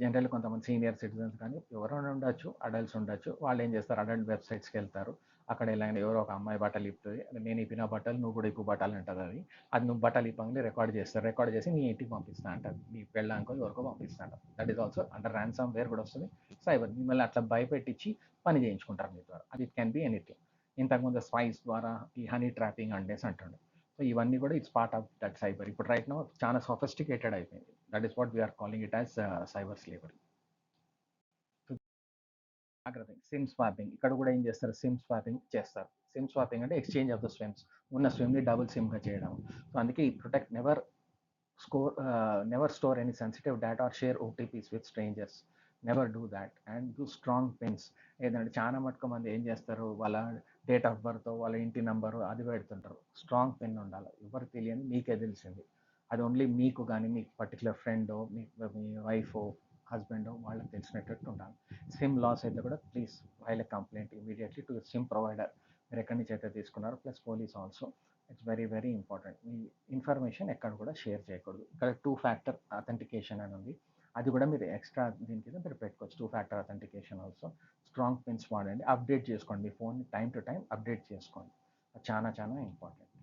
జనరల్ కొంతమంది సీనియర్ సిటిజన్స్ కానీ ఎవరైనా ఉండొచ్చు, అడల్ట్స్ ఉండొచ్చు, వాళ్ళు ఏం చేస్తారు, అడల్ట్ వెబ్సైట్స్కి వెళ్తారు. అక్కడ ఎలా ఎవరో ఒక అమ్మాయి బట్టలు ఇప్పుతుంది, నేను ఇప్పిన బట్టలు నువ్వు కూడా ఇప్పు బట్టలు అంటుంది. అది నువ్వు బట్టలు ఇప్పంగానే రికార్డ్ చేస్తారు, రికార్డ్ చేసి నీ ఇంటికి పంపిస్తా అంటారు, నీ పెళ్ళాంకో ఎవరికో పంపిస్తా అంటారు. That is also under ransomware కూడా వస్తుంది. సైబర్ మిమ్మల్ని అట్లా భయపెట్టించి పని చేయించుకుంటారు మీ ద్వారా. అది ఇట్ కెన్ బి ఎనీథింగ్. ఇంతకుముందు స్పైస్ ద్వారా ఈ హనీ ట్రాపింగ్ అండేసి అంటుండే. సో ఇవన్నీ కూడా it's part of that cyber. ఇప్పుడు రైట్ నో చాలా సొఫిస్టికేటెడ్ అయిపోయింది. That is what we are calling it as cyber slavery. జాగ్రత్త. సిమ్ స్వాపింగ్, ఇక్కడ కూడా ఏం చేస్తారు, సిమ్ స్వాపింగ్ చేస్తారు. సిమ్ స్వాపింగ్ అంటే ఎక్స్చేంజ్ ఆఫ్ ద స్విమ్స్, ఉన్న స్విమ్ని డబుల్ సిమ్గా చేయడం. సో అందుకే ఈ protect, never store any sensitive data are share OTPs with strangers. Never do that and do strong PINs. ఏదంటే చాలా మటుకు మంది ఏం చేస్తారు, వాళ్ళ డేట్ ఆఫ్ బర్త్, వాళ్ళ ఇంటి నెంబరు అది పెడుతుంటారు. స్ట్రాంగ్ పిన్ ఉండాలి, ఎవరు తెలియని మీకే తెలిసింది. అది ఓన్లీ మీకు కానీ మీ పర్టికులర్ ఫ్రెండో మీ వైఫో హస్బెండో వాళ్ళకి తెలిసినట్టు ఉండాలి. సిమ్ లాస్ అయితే కూడా please file a complaint immediately to SIM provider. మీరు ఎక్కడి నుంచి అయితే తీసుకున్నారో, plus police also. It's very very important. Me information ఎక్కడ కూడా షేర్ చేయకూడదు. ఇక్కడ 2 ఫ్యాక్టర్ అథెంటికేషన్ అని ఉంది. అది కూడా మీరు ఎక్స్ట్రా దీని కింద మీరు పెట్టుకోవచ్చు. 2 factor authentication also. Strong pins వాడండి. అప్డేట్ చేసుకోండి. మీ phone time to time update చేసుకోండి. అది చాలా చాలా important.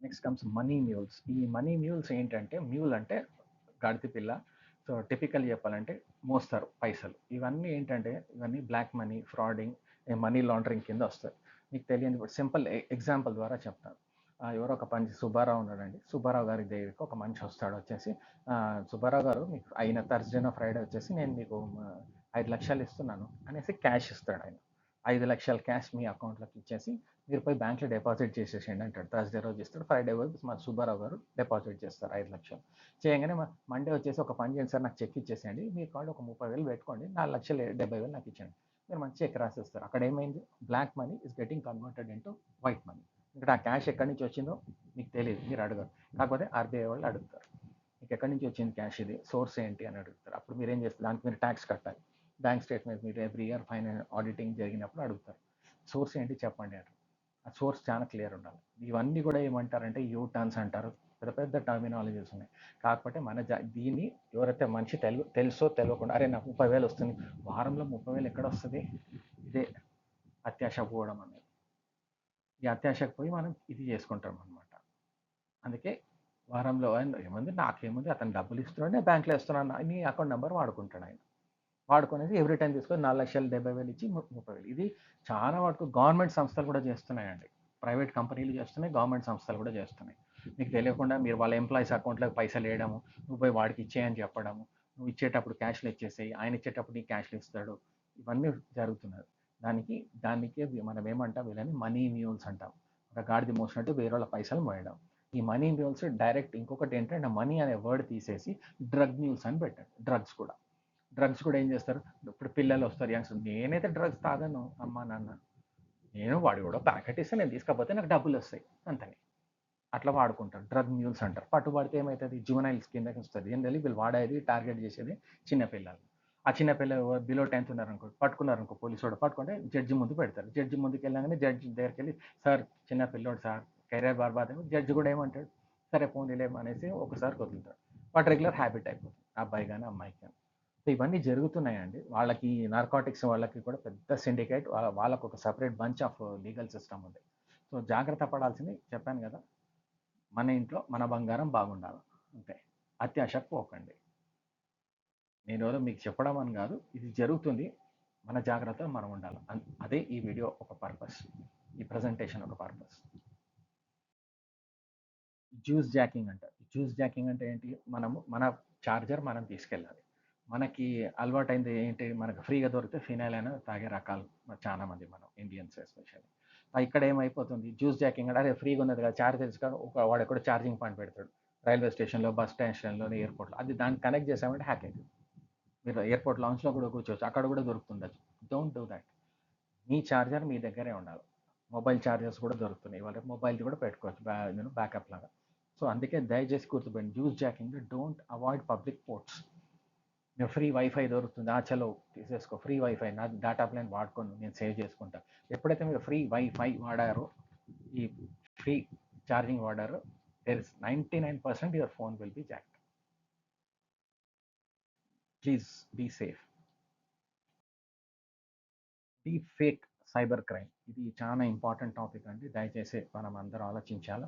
Next comes money mules. ఈ మనీ మ్యూల్స్ ఏంటంటే, మ్యూల్ అంటే గాడిద పిల్ల. సో టిపికల్ చెప్పాలంటే మోస్తారు పైసలు. ఇవన్నీ ఏంటంటే, ఇవన్నీ black money, frauding, money laundering కింద వస్తాయి. మీకు తెలియని సింపుల్ ఎగ్జాంపుల్ ద్వారా చెప్తాను. ఎవరో ఒక సుబ్బారావు ఉన్నాడండి. సుబ్బారావు గారి దగ్గరికి ఒక మనిషి వస్తాడు. వచ్చేసి సుబ్బారావు గారు, మీకు అయిన థర్స్డేనో ఫ్రైడే వచ్చేసి నేను మీకు 5 లక్షలు ఇస్తున్నాను అనేసి క్యాష్ ఇస్తాడు ఆయన. 5 లక్షల క్యాష్ మీ అకౌంట్లోకి ఇచ్చేసి మీరు పోయి బ్యాంక్లో డిపాజిట్ చేసేసేయండి అంటాడు. థర్స్డే రోజు ఇస్తాడు. ఫ్రైడే రోజు మా సుబ్బారావు గారు డిపాజిట్ చేస్తారు 5 లక్షలు. చేయగానే మండే వచ్చేసి ఒక పని చేయండి సార్, నాకు చెక్ ఇచ్చేసేయండి, మీ కాళ్ళు ఒక 30,000 పెట్టుకోండి, 4,70,000 నాకు ఇచ్చేయండి. మీరు మంచి చెక్ రాసిస్తారు. అక్కడ ఏమైంది? Black money is getting converted into white money. ఇక్కడ ఆ క్యాష్ ఎక్కడి నుంచి వచ్చిందో మీకు తెలియదు, మీరు అడగరు. కాకపోతే ఆర్బీఐ వాళ్ళు అడుగుతారు, మీకు ఎక్కడి నుంచి వచ్చింది క్యాష్, ఇది సోర్స్ ఏంటి అని అడుగుతారు. అప్పుడు మీరు ఏం చేస్తారు? దానికి మీరు ట్యాక్స్ కట్టాలి. బ్యాంక్ స్టేట్మెంట్ మీరు ఎవ్రీ ఇయర్ ఆడిటింగ్ జరిగినప్పుడు అడుగుతారు, సోర్స్ ఏంటి చెప్పండి అంటారు. ఆ సోర్స్ చాలా క్లియర్ ఉండాలి. ఇవన్నీ కూడా ఏమంటారంటే యూ టర్న్స్ అంటారు. పెద్ద పెద్ద టర్మినాలజీస్ ఉన్నాయి. కాకపోతే దీన్ని ఎవరైతే మనిషి తెలుసో తెలియకుండా, అరే నాకు 30,000 వస్తుంది, వారంలో 30,000 ఎక్కడ వస్తుంది? ఇదే అత్యాశ పోవడం అనేది. ఈ అత్యాశకు పోయి మనం ఇది చేసుకుంటాం అనమాట. అందుకే వారంలో ఏముంది, నాకేముంది, అతను డబ్బులు ఇస్తున్నాడు, నేను బ్యాంక్లో ఇస్తున్నాను, నీ అకౌంట్ నెంబర్ వాడుకుంటాడు ఆయన. వాడుకునేది ఎవ్రీ టైం తీసుకొని 4,70,000 ఇచ్చి 30,000. ఇది చాలా వరకు గవర్నమెంట్ సంస్థలు కూడా చేస్తున్నాయండి. ప్రైవేట్ కంపెనీలు చేస్తున్నాయి, గవర్నమెంట్ సంస్థలు కూడా చేస్తున్నాయి. మీకు తెలియకుండా మీరు వాళ్ళ ఎంప్లాయీస్ అకౌంట్లోకి పైసలు వేయడము, నువ్వు పోయి వాడికి ఇచ్చేయని చెప్పడము, నువ్వు ఇచ్చేటప్పుడు క్యాష్లు ఇచ్చేసేయి, ఆయన ఇచ్చేటప్పుడు నీకు క్యాష్లు ఇస్తాడు, ఇవన్నీ జరుగుతున్నది. దానికి మనం ఏమంటాం, వీళ్ళని మనీ మ్యూల్స్ అంటాం. ఒక గాడిద మోసినట్టు వేరే వాళ్ళ పైసలు మోయడం. ఈ మనీ మ్యూల్స్ డైరెక్ట్. ఇంకొకటి ఏంటంటే, మనీ అనే వర్డ్ తీసేసి డ్రగ్ మ్యూల్స్ అని పెట్టారు. డ్రగ్స్ కూడా ఏం చేస్తారు? ఇప్పుడు పిల్లలు వస్తారు, యంగ్స్, నేనైతే డ్రగ్స్ తాగను అమ్మా నాన్న, నేను వాడు కూడా ప్యాకెట్ ఇస్తే నేను తీసుకపోతే నాకు డబ్బులు వస్తాయి అంతని అట్లా వాడుకుంటారు. డ్రగ్ మ్యూల్స్ అంటారు. పట్టుబడితే ఏమవుతుంది? జువెనైల్స్ కిందకి వస్తుంది. జనరల్లీ వీళ్ళు వాడేది, టార్గెట్ చేసేది చిన్నపిల్లలు. ఆ చిన్నపిల్లలు బిలో 10th ఉన్నారనుకో, పట్టుకున్నారనుకో, పోలీసు వాడు పట్టుకుంటే జడ్జి ముందు పెడతారు. జడ్జి ముందుకు వెళ్ళగానే జడ్జి దగ్గరికి వెళ్ళి, సార్ చిన్న పిల్లోడు సార్, కెరీర్ బర్బాద్. జడ్జి కూడా ఏమంటాడు? సరే పోనీలే అనేసి ఒకసారి వదులుతాడు. వాటి రెగ్యులర్ హ్యాబిట్ అయిపోతుంది, అబ్బాయి కానీ అమ్మాయి కానీ. సో ఇవన్నీ జరుగుతున్నాయండి. వాళ్ళకి నార్కాటిక్స్ వాళ్ళకి కూడా పెద్ద సిండికేట్, వాళ్ళకు ఒక separate bunch of legal system ఉంది. సో జాగ్రత్త పడాల్సింది చెప్పాను కదా, మన ఇంట్లో మన బంగారం బాగుండాలి అంతే. అత్యాశకు పోకండి. నేను ఎవరో మీకు చెప్పడం అని కాదు, ఇది జరుగుతుంది. మన జాగ్రత్తలు మనం ఉండాలి. అదే ఈ వీడియో ఒక పర్పస్, ఈ ప్రజెంటేషన్ ఒక పర్పస్. జ్యూస్ జాకింగ్ అంట. జ్యూస్ జాకింగ్ అంటే ఏంటి? మన చార్జర్ మనం తీసుకెళ్ళాలి. మనకి అలవాటైంది ఏంటి? మనకు ఫ్రీగా దొరికితే ఫినైల్ అయినా తాగే రకాలు చాలా మంది, మనం ఇండియన్స్ ఎస్పెషల్లీ. ఇక్కడ ఏమైపోతుంది? జ్యూస్ జాకింగ్ అంటే, అరే ఫ్రీగా ఉన్నది కదా, చార్జ్ తెలుసు కదా, వాడు ఎక్కడ ఛార్జింగ్ పాయింట్ పెడతాడు, రైల్వే స్టేషన్లో, బస్ స్టేషన్లో, ఎయిర్పోర్ట్లో. అది దాన్ని కనెక్ట్ చేసామంటే హ్యాక్ అవుతుంది. మీరు ఎయిర్పోర్ట్ లాంచ్లో కూడా కూర్చోవచ్చు, అక్కడ కూడా దొరుకుతుంది. Don't do that. మీ ఛార్జర్ మీ దగ్గరే ఉండాలి. మొబైల్ ఛార్జర్స్ కూడా దొరుకుతున్నాయి, వాళ్ళ మొబైల్ది కూడా పెట్టుకోవచ్చు బ్యాకప్ లాగా. సో అందుకే దయచేసి గుర్తుపెట్టండి, juice jacking don't avoid public ports. మీరు ఫ్రీ వైఫై దొరుకుతుంది, చలో తీసేసుకో, ఫ్రీ వైఫై, నా డేటా ప్లాన్ వాడుకోను, నేను సేవ్ చేసుకుంటా. ఎప్పుడైతే మీరు ఫ్రీ వైఫై వాడారో, ఈ ఫ్రీ ఛార్జింగ్ వాడారో, there is 99% your phone will be jacked. Please be safe. Deep fake cyber crime, ఇది చాలా ఇంపార్టెంట్ టాపిక్ అండి. దయచేసి మనం అందరం ఆలోచించాలి.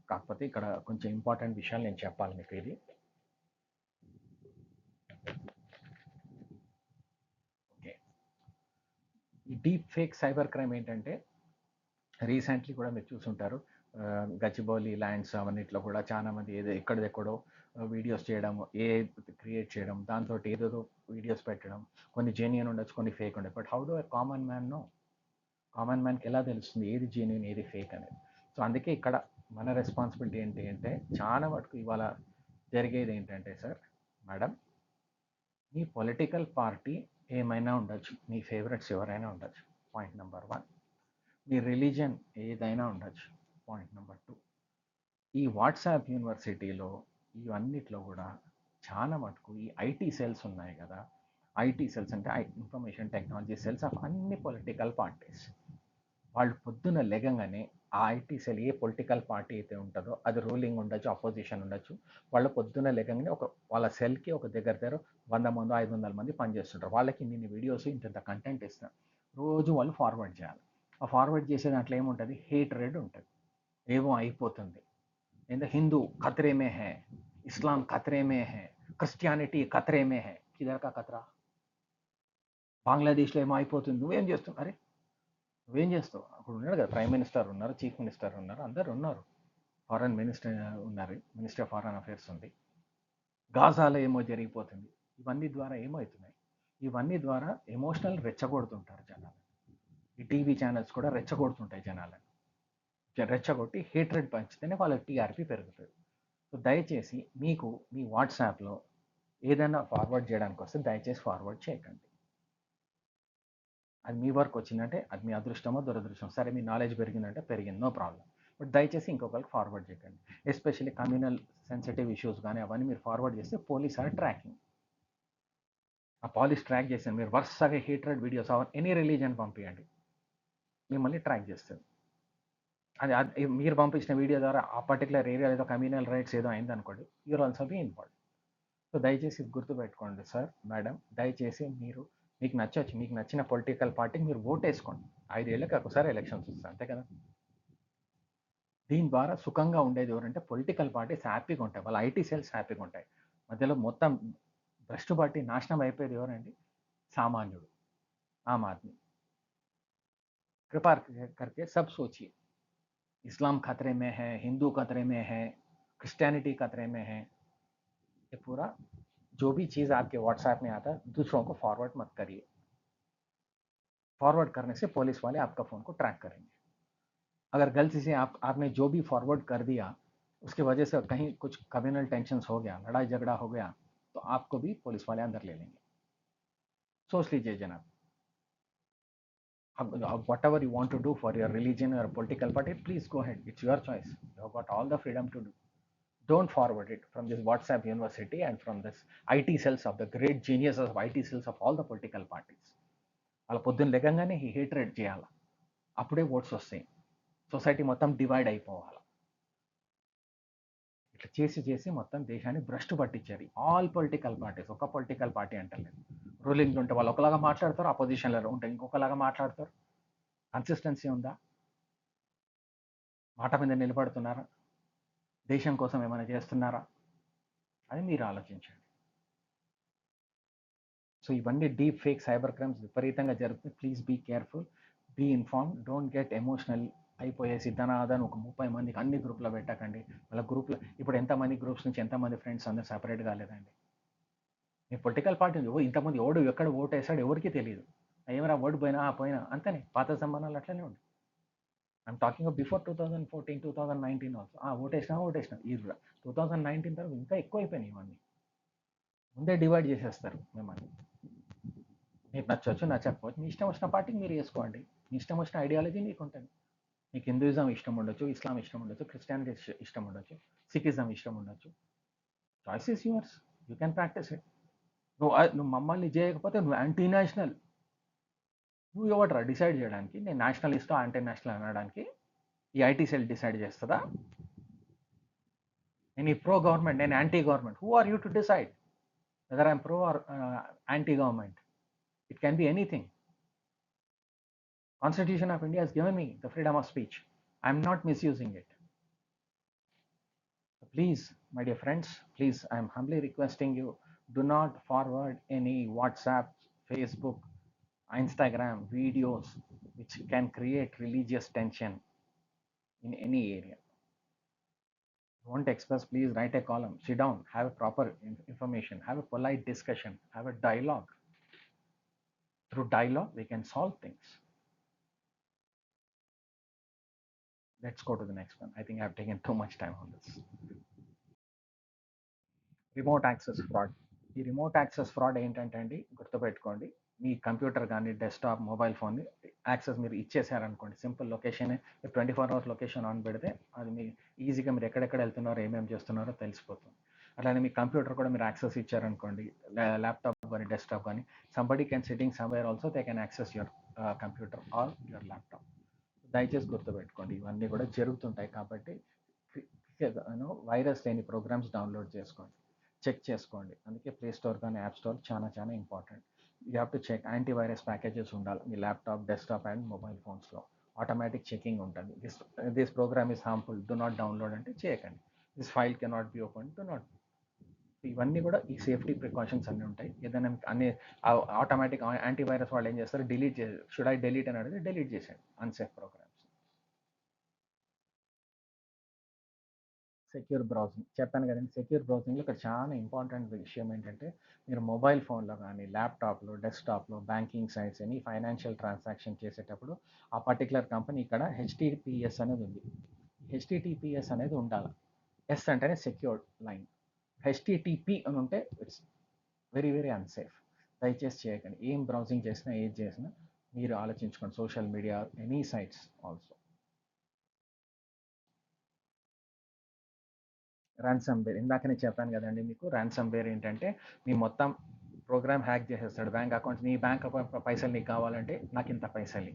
కాకపోతే ఇక్కడ కొంచెం ఇంపార్టెంట్ విషయాలు నేను చెప్పాలి మీకు. ఇది ఓకే. ఈ డీప్ ఫేక్ సైబర్ క్రైమ్ ఏంటంటే, రీసెంట్లీ కూడా మీరు చూసుంటారు, గచ్చిబౌలి ల్యాండ్స్ అవన్నిట్లో కూడా చాలామంది ఎక్కడెక్కడో వీడియోస్ చేయడం, క్రియేట్ చేయడం, దాంతో ఏదేదో వీడియోస్ పెట్టడం. కొన్ని జెన్యూన్ ఉండొచ్చు, కొన్ని ఫేక్ ఉండొచ్చు. బట్ హౌ డు కామన్ మ్యాన్కి ఎలా తెలుస్తుంది ఏది జెన్యూన్ ఏది ఫేక్ అనేది? సో అందుకే ఇక్కడ మన రెస్పాన్సిబిలిటీ ఏంటి అంటే, చాలా మటుకు ఇవాళ జరిగేది ఏంటంటే, సార్ మేడం, మీ పొలిటికల్ పార్టీ ఏమైనా ఉండొచ్చు, మీ ఫేవరెట్స్ ఎవరైనా ఉండొచ్చు, పాయింట్ నెంబర్ 1. మీ రిలీజన్ ఏదైనా ఉండొచ్చు, పాయింట్ నెంబర్ 2. ఈ వాట్సాప్ యూనివర్సిటీలో ఇవన్నిట్లో కూడా చాలా మటుకు ఈ ఐటీ సెల్స్ ఉన్నాయి కదా, ఐటీ సెల్స్ అంటే ఇన్ఫర్మేషన్ టెక్నాలజీ సెల్స్ ఆఫ్ అన్ని పొలిటికల్ పార్టీస్. వాళ్ళు పొద్దున లెగంగానే ఆ IT cell A political party అయితే ఉంటుందో అది రూలింగ్ ఉండొచ్చు, అపోజిషన్ ఉండొచ్చు. వాళ్ళు పొద్దున లెగంగానే వాళ్ళ సెల్కి ఒక దగ్గర 100 మంది 500 మంది పనిచేస్తుంటారు. వాళ్ళకి ఇన్ని వీడియోస్ ఇంత కంటెంట్ ఇస్తారు. రోజు వాళ్ళు ఫార్వర్డ్ చేయాలి. ఆ ఫార్వర్డ్ చేసే దాంట్లో ఏముంటుంది, హేట్రెడ్ ఉంటుంది. ఏమో అయిపోతుంది, ఏంటంటే హిందూ ఖతరే మే హై, ఇస్లాం ఖతరే మే హై, క్రిస్టియానిటీ ఖతరే మే హై. కిధర్ కా ఖతరా? బంగ్లాదేశ్లో ఏమో అయిపోతుంది, నువ్వేం చేస్తావు? అరే నువ్వేం చేస్తావు? అప్పుడు ఉన్నాడు కదా, ప్రైమ్ మినిస్టర్ ఉన్నారు, చీఫ్ మినిస్టర్ ఉన్నారు, అందరు ఉన్నారు, ఫారెన్ మినిస్టర్ ఉన్నారు, మినిస్టర్ ఆఫ్ ఫారెన్ అఫేర్స్ ఉంది. గాజాలో ఏమో జరిగిపోతుంది. ఇవన్నీ ద్వారా ఏమవుతున్నాయి, ఇవన్నీ ద్వారా ఎమోషనల్ రెచ్చగొడుతుంటారు జనాలు. ఈ టీవీ ఛానల్స్ కూడా రెచ్చగొడుతుంటాయి జనాలను. రెచ్చగొట్టి హేట్రెడ్ పంచితేనే వాళ్ళకి టీఆర్పీ పెరుగుతుంది. సో దయచేసి మీకు మీ వాట్సాప్లో ఏదైనా ఫార్వర్డ్ చేయడానికి వస్తే దయచేసి ఫార్వర్డ్ చేయకండి. అది మీ వరకు వచ్చిందంటే అది మీ అదృష్టమో దురదృష్టం. సరే మీ నాలెడ్జ్ పెరిగిందంటే పెరిగింది, నో ప్రాబ్లం. బట్ దయచేసి ఇంకొకరికి ఫార్వర్డ్ చేయకండి. ఎస్పెషల్లీ కమ్యూనల్ సెన్సిటివ్ ఇష్యూస్ కానీ అవన్నీ మీరు ఫార్వర్డ్ చేస్తే పోలీస్ ఆర్ ట్రాకింగ్. ఆ పోలీస్ ట్రాక్ చేసాను, మీరు వరుసగా హేట్రెడ్ వీడియోస్ ఎనీ రిలీజన్ పంపించండి, మిమ్మల్ని ట్రాక్ చేస్తుంది. అది మీరు పంపించిన వీడియో ద్వారా ఆ పర్టికులర్ ఏరియా ఏదో కమ్యూనల్ రైట్స్ ఏదో అయిందనుకోండి, యూర్ ఆల్సో బీ ఇన్వాల్వ్. సో దయచేసి గుర్తుపెట్టుకోండి సార్, మేడం, దయచేసి మీకు నచ్చొచ్చు, మీకు నచ్చిన పొలిటికల్ పార్టీకి మీరు ఓట్ వేసుకోండి. 5 ఏళ్ళకి ఒకసారి ఎలక్షన్స్ వస్తాయి, అంతే కదా. దీని ద్వారా సుఖంగా ఉండేది ఎవరంటే పొలిటికల్ పార్టీస్ హ్యాపీగా ఉంటాయి, వాళ్ళ ఐటీ సెల్స్ హ్యాపీగా ఉంటాయి. మధ్యలో మొత్తం భ్రష్టు పార్టీ నాశనం అయిపోయేది ఎవరండి? సామాన్యుడు, ఆమ్ ఆద్మీ. कृपा करके सब सोचिए, इस्लाम खतरे में है, हिंदू खतरे में है, क्रिश्चियनिटी खतरे में है. ये पूरा जो भी चीज़ आपके व्हाट्सएप में आता है दूसरों को फॉरवर्ड मत करिए. फॉरवर्ड करने से पुलिस वाले आपका फ़ोन को ट्रैक करेंगे. अगर गलती से आपने जो भी फॉरवर्ड कर दिया उसकी वजह से कहीं कुछ कम्युनल टेंशन्स हो गया, लड़ाई झगड़ा हो गया, तो आपको भी पुलिस वाले अंदर ले लेंगे. सोच लीजिए जनाब. Whatever you want to do for your religion or political party, please go ahead. It's your choice. You have got all the freedom to do. Don't forward it from this WhatsApp university and from this IT cells of the great geniuses of IT cells of all the political parties. వాళ్ళ పొద్దున్న లెగంగానే ఈ hatred చేయాలి, అప్పుడే oats వస్తాయి, society మొత్తం divide అయిపోవాలి. ఇట్లా చేసి మొత్తం దేశాన్ని భ్రష్టు పట్టించారు ఆల్ పొలిటికల్ పార్టీస్. ఒక పొలిటికల్ పార్టీ అంటలేదు, రూలింగ్ ఉంటే వాళ్ళు ఒకలాగా మాట్లాడతారు, అపోజిషన్లో ఉంటే ఇంకొకలాగా మాట్లాడతారు. కన్సిస్టెన్సీ ఉందా? మాట మీద నిలబడుతున్నారా? దేశం కోసం ఏమైనా చేస్తున్నారా? అది మీరు ఆలోచించండి. సో ఇవన్నీ డీప్ ఫేక్ సైబర్ క్రైమ్స్ విపరీతంగా జరుగుతుంది. Please be careful, be inform, don't get emotional అయిపోయేసి ధనాదని ఒక 30 మందికి అన్ని గ్రూప్లో పెట్టకండి. వాళ్ళ గ్రూప్లో ఇప్పుడు ఎంతమంది గ్రూప్స్ నుంచి ఎంతమంది ఫ్రెండ్స్ అందరూ సపరేట్ కాలేదండి. మీ పొలిటికల్ పార్టీ ఇంతమంది ఓడు ఎక్కడ ఓటు వేసాడు ఎవరికి తెలియదు, ఏమైనా ఓటు పోయినా అంతనే. పాత సంబంధాలు అట్లనే ఉంది. I'm talking before 2014, 2019 also. ఓటేసినా ఈ 2019 తర్వాత ఇంకా ఎక్కువ అయిపోయినాయి ఇవన్నీ. ముందే డివైడ్ చేసేస్తారు మిమ్మల్ని. మీకు నచ్చవచ్చు నచ్చకపోవచ్చు, మీ ఇష్టం వచ్చిన పార్టీకి మీరు వేసుకోండి, మీ ఇష్టం వచ్చిన ఐడియాలజీ మీకు ఉంటుంది. మీకు హిందూయిజం ఇష్టం ఉండొచ్చు, ఇస్లాం ఇష్టం ఉండొచ్చు, క్రిస్టియానిటీ ఇష్టం ఉండొచ్చు, సిఖిజం ఇష్టం ఉండొచ్చు. Choice is yours, you can practice it. నువ్వు మమ్మల్ని చేయకపోతే నువ్వు యాంటీ నేషనల్. నువ్వు ఎవడరా డిసైడ్ చేయడానికి నేను నేషనలిస్టో యాంటీ నేషనల్ అనడానికి? ఈ ఐటీ సెల్ డిసైడ్ చేస్తుందా? నేను ఈ ప్రో గవర్నమెంట్, నేను anti government. Who are you to decide whether I'm pro or anti government? It can be anything. Constitution of India has given me the freedom of speech. I am not misusing it. Please, my dear friends, please, I am humbly requesting you, do not forward any WhatsApp, Facebook, Instagram videos which can create religious tension in any area. Want to express, please write a column, sit down, have a proper information, have a polite discussion, have a dialogue. Through dialogue, we can solve things. Let's go to the next one. I think I've taken too much time on this. Remote access fraud. ఈ remote access fraud ఏంటంటే అండి, గుర్తుపెట్టుకోండి, మీ computer కానీ desktop mobile ఫోన్ని access మీరు ఇచ్చేసారనుకోండి, simple location 24 hours location on పెడితే అది మీ ఈజీగా మీరు ఎక్కడెక్కడ వెళ్తున్నారో ఏమేమి చేస్తున్నారో తెలిసిపోతుంది. అట్లానే మీ కంప్యూటర్ కూడా మీరు యాక్సెస్ ఇచ్చారనుకోండి, ల్యాప్టాప్ కానీ డెస్క్టాప్ కానీ somebody can sitting somewhere also they can access your computer are your laptop. దయచేసి గుర్తుపెట్టుకోండి, ఇవన్నీ కూడా జరుగుతుంటాయి కాబట్టి వైరస్ లేని ప్రోగ్రామ్స్ డౌన్లోడ్ చేసుకోండి, చెక్ చేసుకోండి. అందుకే ప్లే స్టోర్ కానీ యాప్ స్టోర్ చాలా చాలా important. You have to check antivirus packages ఉండాలి మీ ల్యాప్టాప్, డెస్క్టాప్ అండ్ మొబైల్ ఫోన్స్లో. ఆటోమేటిక్ చెకింగ్ ఉంటుంది. This program is harmful, do not download అంటే చేయకండి. This file cannot be open, do not. ఇవన్నీ కూడా ఈ సేఫ్టీ ప్రికాషన్స్ అన్నీ ఉంటాయి. ఏదైనా అన్ని ఆటోమేటిక్ యాంటీవైరస్ వాళ్ళు ఏం చేస్తారు, డిలీట్ చేసి షుడ్ ఐ డిలీట్ అని అడిగితే డిలీట్ చేసేయండి అన్సేఫ్ ప్రోగ్రామ్స్. సెక్యూర్ బ్రౌజింగ్ చెప్పాను కదండి. సెక్యూర్ బ్రౌజింగ్లో ఇక్కడ చాలా ఇంపార్టెంట్ విషయం ఏంటంటే, మీరు మొబైల్ ఫోన్లో కానీ ల్యాప్టాప్లో, డెస్క్టాప్లో బ్యాంకింగ్ సైట్స్ అని ఫైనాన్షియల్ ట్రాన్సాక్షన్ చేసేటప్పుడు ఆ పర్టికులర్ కంపెనీ ఇక్కడ హెచ్టిటిపిఎస్ అనేది ఉంది. హెచ్టిటిపిఎస్ అనేది ఉండాలి. ఎస్ అంటేనే సెక్యూర్డ్ లైన్. హెచ్టిటిపి అని ఉంటే ఇట్స్ వెరీ వెరీ అన్సేఫ్. దయచేసి చేయకండి. ఏం బ్రౌజింగ్ చేసినా ఏది చేసినా మీరు ఆలోచించుకోండి. Social media, any sites also. Ransomware ఇందాకనే చెప్పాను కదండి మీకు. ర్యాన్సమ్ వేర్ ఏంటంటే మీ మొత్తం ప్రోగ్రామ్ హ్యాక్ చేసేస్తాడు. బ్యాంక్ అకౌంట్, నీ బ్యాంక్ పైసలు నీకు కావాలంటే నాకు ఇంత పైసలు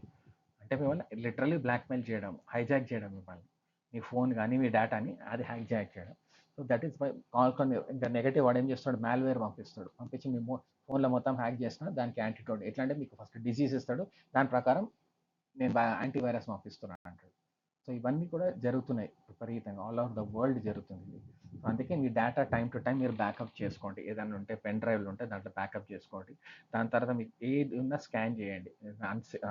అంటే మిమ్మల్ని లిటరలీ బ్లాక్మెయిల్ చేయడం, హైజాక్ చేయడం మిమ్మల్ని. మీ ఫోన్ కానీ మీ డేటాని అది హైజాక్ చేయడం. సో దట్ ఈస్ బై కొన్ని ఇంకా నెగటివ్ వాడు ఏం చేస్తాడు, మ్యాల్వేర్ పంపిస్తాడు. పంపించి మీ ఫోన్లో మొత్తం హ్యాక్ చేసిన దానికి యాంటీడోట్ ఎట్లా అంటే మీకు ఫస్ట్ డిసీజ్ ఇస్తాడు, దాని ప్రకారం నేను యాంటీవైరస్ పంపిస్తున్నాను అంటాడు. సో ఇవన్నీ కూడా జరుగుతున్నాయి విపరీతంగా, ఆల్ ఓవర్ ద వరల్డ్ జరుగుతుంది. సో అందుకే మీ డేటా టైం టు టైం మీరు బ్యాకప్ చేసుకోండి. ఏదైనా ఉంటే పెన్ డ్రైవ్లు ఉంటే దాంట్లో బ్యాకప్ చేసుకోండి. దాని తర్వాత మీకు ఏది ఉన్నా స్కాన్ చేయండి.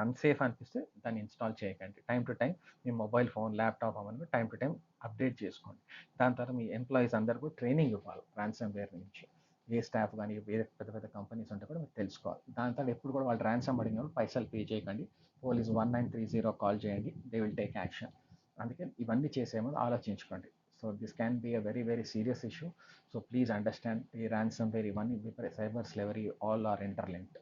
అన్సేఫ్ అనిపిస్తే దాన్ని ఇన్స్టాల్ చేయకండి. Time to time me mobile phone, laptop అవన్నీ టైం టు టైం అప్డేట్ చేసుకోండి. దాని తర్వాత మీ ఎంప్లాయీస్ అందరికీ ట్రైనింగ్ ఇవ్వాలి ర్యాన్సమ్ వేర్ నుంచి. ఏ స్టాఫ్ కానీ వేరే పెద్ద పెద్ద కంపెనీస్ ఉంటే కూడా మీరు తెలుసుకోవాలి. దాని తర్వాత ఎప్పుడు కూడా వాళ్ళు ర్యాన్సమ్ అడిగినప్పుడు పైసలు పే చేయకండి. పోలీస్ 1930 కాల్ చేయండి, దే విల్ టేక్ యాక్షన్. అందుకే ఇవన్నీ చేసేమో ఆలోచించుకోండి. So this can be a very very serious issue. So please understand, ఈ ర్యాన్సమ్ వేర్ ఇవన్నీ cyber slavery all are interlinked.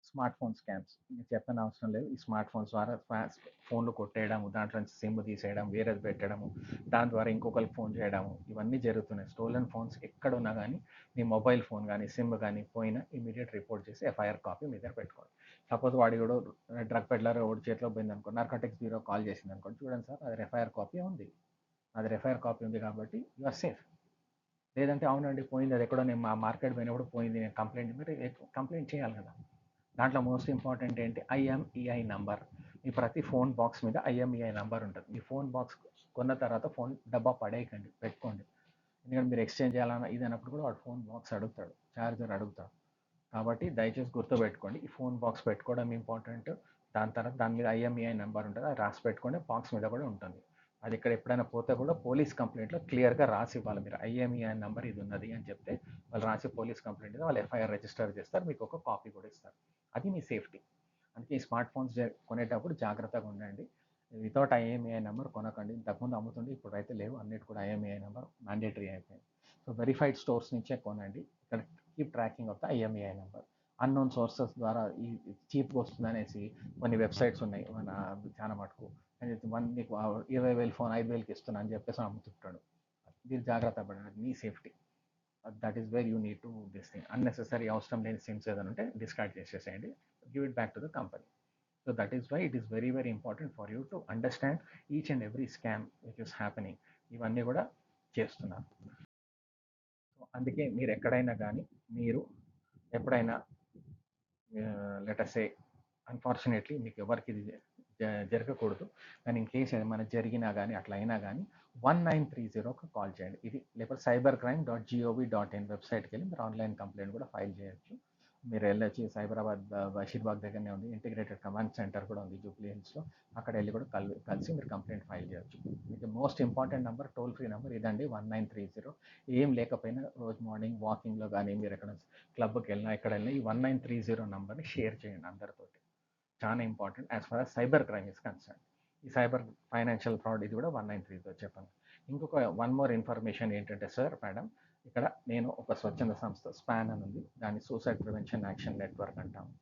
Smartphone scams మీకు చెప్పని అవసరం లేదు. ఈ స్మార్ట్ ఫోన్స్ ద్వారా ఫోన్లు కొట్టేయడం, దాంట్లో నుంచి సిమ్ తీసేయడం, వేరేది పెట్టడము, దాని ద్వారా ఇంకొకరికి ఫోన్ చేయడము, ఇవన్నీ జరుగుతున్నాయి. స్టోలన్ ఫోన్స్ ఎక్కడున్నా కానీ మీ మొబైల్ ఫోన్ కానీ సిమ్ కానీ పోయినా ఇమీడియట్ రిపోర్ట్ చేసి ఎఫ్ఐఆర్ కాపీ మీ దగ్గర పెట్టుకోండి. సపోజ్ వాడి కూడా డ్రగ్ పెడ్లర్ ఒకటి చేతిలో పోయింది అనుకో, నార్కోటిక్స్ బ్యూరో కాల్ చేసింది అనుకోండి, చూడండి సార్ అది ఎఫ్ఐఆర్ కాపీ ఉంది, అది ఎఫ్ఐఆర్ కాపీ ఉంది కాబట్టి యు ఆర్ సేఫ్. లేదంటే అవునండి పోయింది, అది ఎక్కడో నేను మా మార్కెట్ పోయినప్పుడు పోయింది, నేను కంప్లైంట్, మీరు కంప్లైంట్ చేయాలి కదా. దాంట్లో మోస్ట్ ఇంపార్టెంట్ ఏంటి, ఐఎంఈఐ నంబర్. మీ ప్రతి ఫోన్ బాక్స్ మీద ఐఎంఈఐ నంబర్ ఉంటుంది. మీ ఫోన్ బాక్స్ కొన్న తర్వాత ఫోన్ డబ్బా పడేయకండి, పెట్టుకోండి. ఎందుకంటే మీరు ఎక్స్చేంజ్ చేయాలన్నా ఇది అన్నప్పుడు కూడా వాడు ఫోన్ బాక్స్ అడుగుతాడు, ఛార్జర్ అడుగుతాడు. కాబట్టి దయచేసి గుర్తుపెట్టుకోండి, ఈ ఫోన్ బాక్స్ పెట్టుకోవడం ఇంపార్టెంట్. దాని తర్వాత దాని మీద ఐఎంఈఐ నెంబర్ ఉంటుంది, అది రాసి పెట్టుకోండి. బాక్స్ మీద కూడా ఉంటుంది. అది ఇక్కడ ఎప్పుడైనా పోతే కూడా పోలీస్ కంప్లైంట్లో క్లియర్గా రాసి ఇవ్వాలి. మీరు ఐఎంఈఐ నెంబర్ ఇది ఉన్నది అని చెప్తే వాళ్ళు రాసి పోలీస్ కంప్లైంట్ వాళ్ళు ఎఫ్ఐఆర్ రిజిస్టర్ చేస్తారు, మీకు ఒక కాపీ కూడా ఇస్తారు. అది మీ సేఫ్టీ. అందుకే ఈ స్మార్ట్ ఫోన్స్ కొనేటప్పుడు జాగ్రత్తగా ఉండండి. వితౌట్ ఐఎంఈఐ నెంబర్ కొనకండి. ఇంతకుముందు అమ్ముతుండే, ఇప్పుడు అయితే లేవు, అన్నిటి కూడా ఐఎంఈఐ నెంబర్ మ్యాండేటరీ అయిపోయింది. సో వెరిఫైడ్ స్టోర్స్ నుంచే కొనండి. ఇక్కడ keep tracking of the IMEI number. Unknown sources ద్వారా ఈ చీప్గా వస్తుంది అనేసి కొన్ని వెబ్సైట్స్ ఉన్నాయి మన చాలా మటుకు. నీకు 20,000 ఫోన్ 5,000కి ఇస్తున్నా అని చెప్పేసి అమ్ముతుంటాడు. మీరు జాగ్రత్త పడండి, మీ safety. That is where you need to this thing. Unnecessary అవసరం లేని సిమ్స్ ఏదైనా ఉంటే డిస్కార్డ్ చేసేసేయండి, give it back to the company. So that is why it is very very important for you to understand each and every scam which is happening. ఇవన్నీ కూడా చేస్తున్నారు. So అందుకే మీరు ఎక్కడైనా కానీ మీరు ఎప్పుడైనా లెటర్సే అన్ఫార్చునేట్లీ మీకు ఎవరికి ఇది జరగకూడదు, కానీ ఇన్ కేసు ఏమైనా జరిగినా కానీ అట్లా అయినా కానీ 1930కి కాల్ చేయండి. ఇది లేకపోతే cybercrime.gov.in వెబ్సైట్కి వెళ్ళి మీరు ఆన్లైన్ కంప్లైంట్ కూడా ఫైల్ చేయొచ్చు. మీరు వెళ్ళొచ్చి సైబరాబాద్ బషీర్బాగ్ దగ్గరనే ఉంది, ఇంటిగ్రేటెడ్ కమాండ్ సెంటర్ కూడా ఉంది జూబ్లీ హిల్స్లో, అక్కడ వెళ్ళి కూడా కలిసి మీరు కంప్లైంట్ ఫైల్ చేయొచ్చు. మీకు most important number, toll free number ఇదండి 1930. ఏం లేకపోయినా రోజు మార్నింగ్ వాకింగ్లో కానీ మీరు ఎక్కడ క్లబ్కి వెళ్ళినా ఎక్కడ వెళ్ళినా ఈ 1930 నెంబర్ని షేర్ చేయండి అందరితోటి. చాలా important as far as cyber crime is concern. ఈ సైబర్ ఫైనాన్షియల్ ఫ్రాడ్ ఇది కూడా 1930 చెప్పాను. ఇంకొక వన్ మోర్ ఇన్ఫర్మేషన్ ఏంటంటే సార్ మేడం, ఇక్కడ నేను ఒక స్వచ్ఛంద సంస్థ స్పాన్ అని ఉంది, దాన్ని సూసైడ్ ప్రివెన్షన్ యాక్షన్ నెట్వర్క్ అంటాము.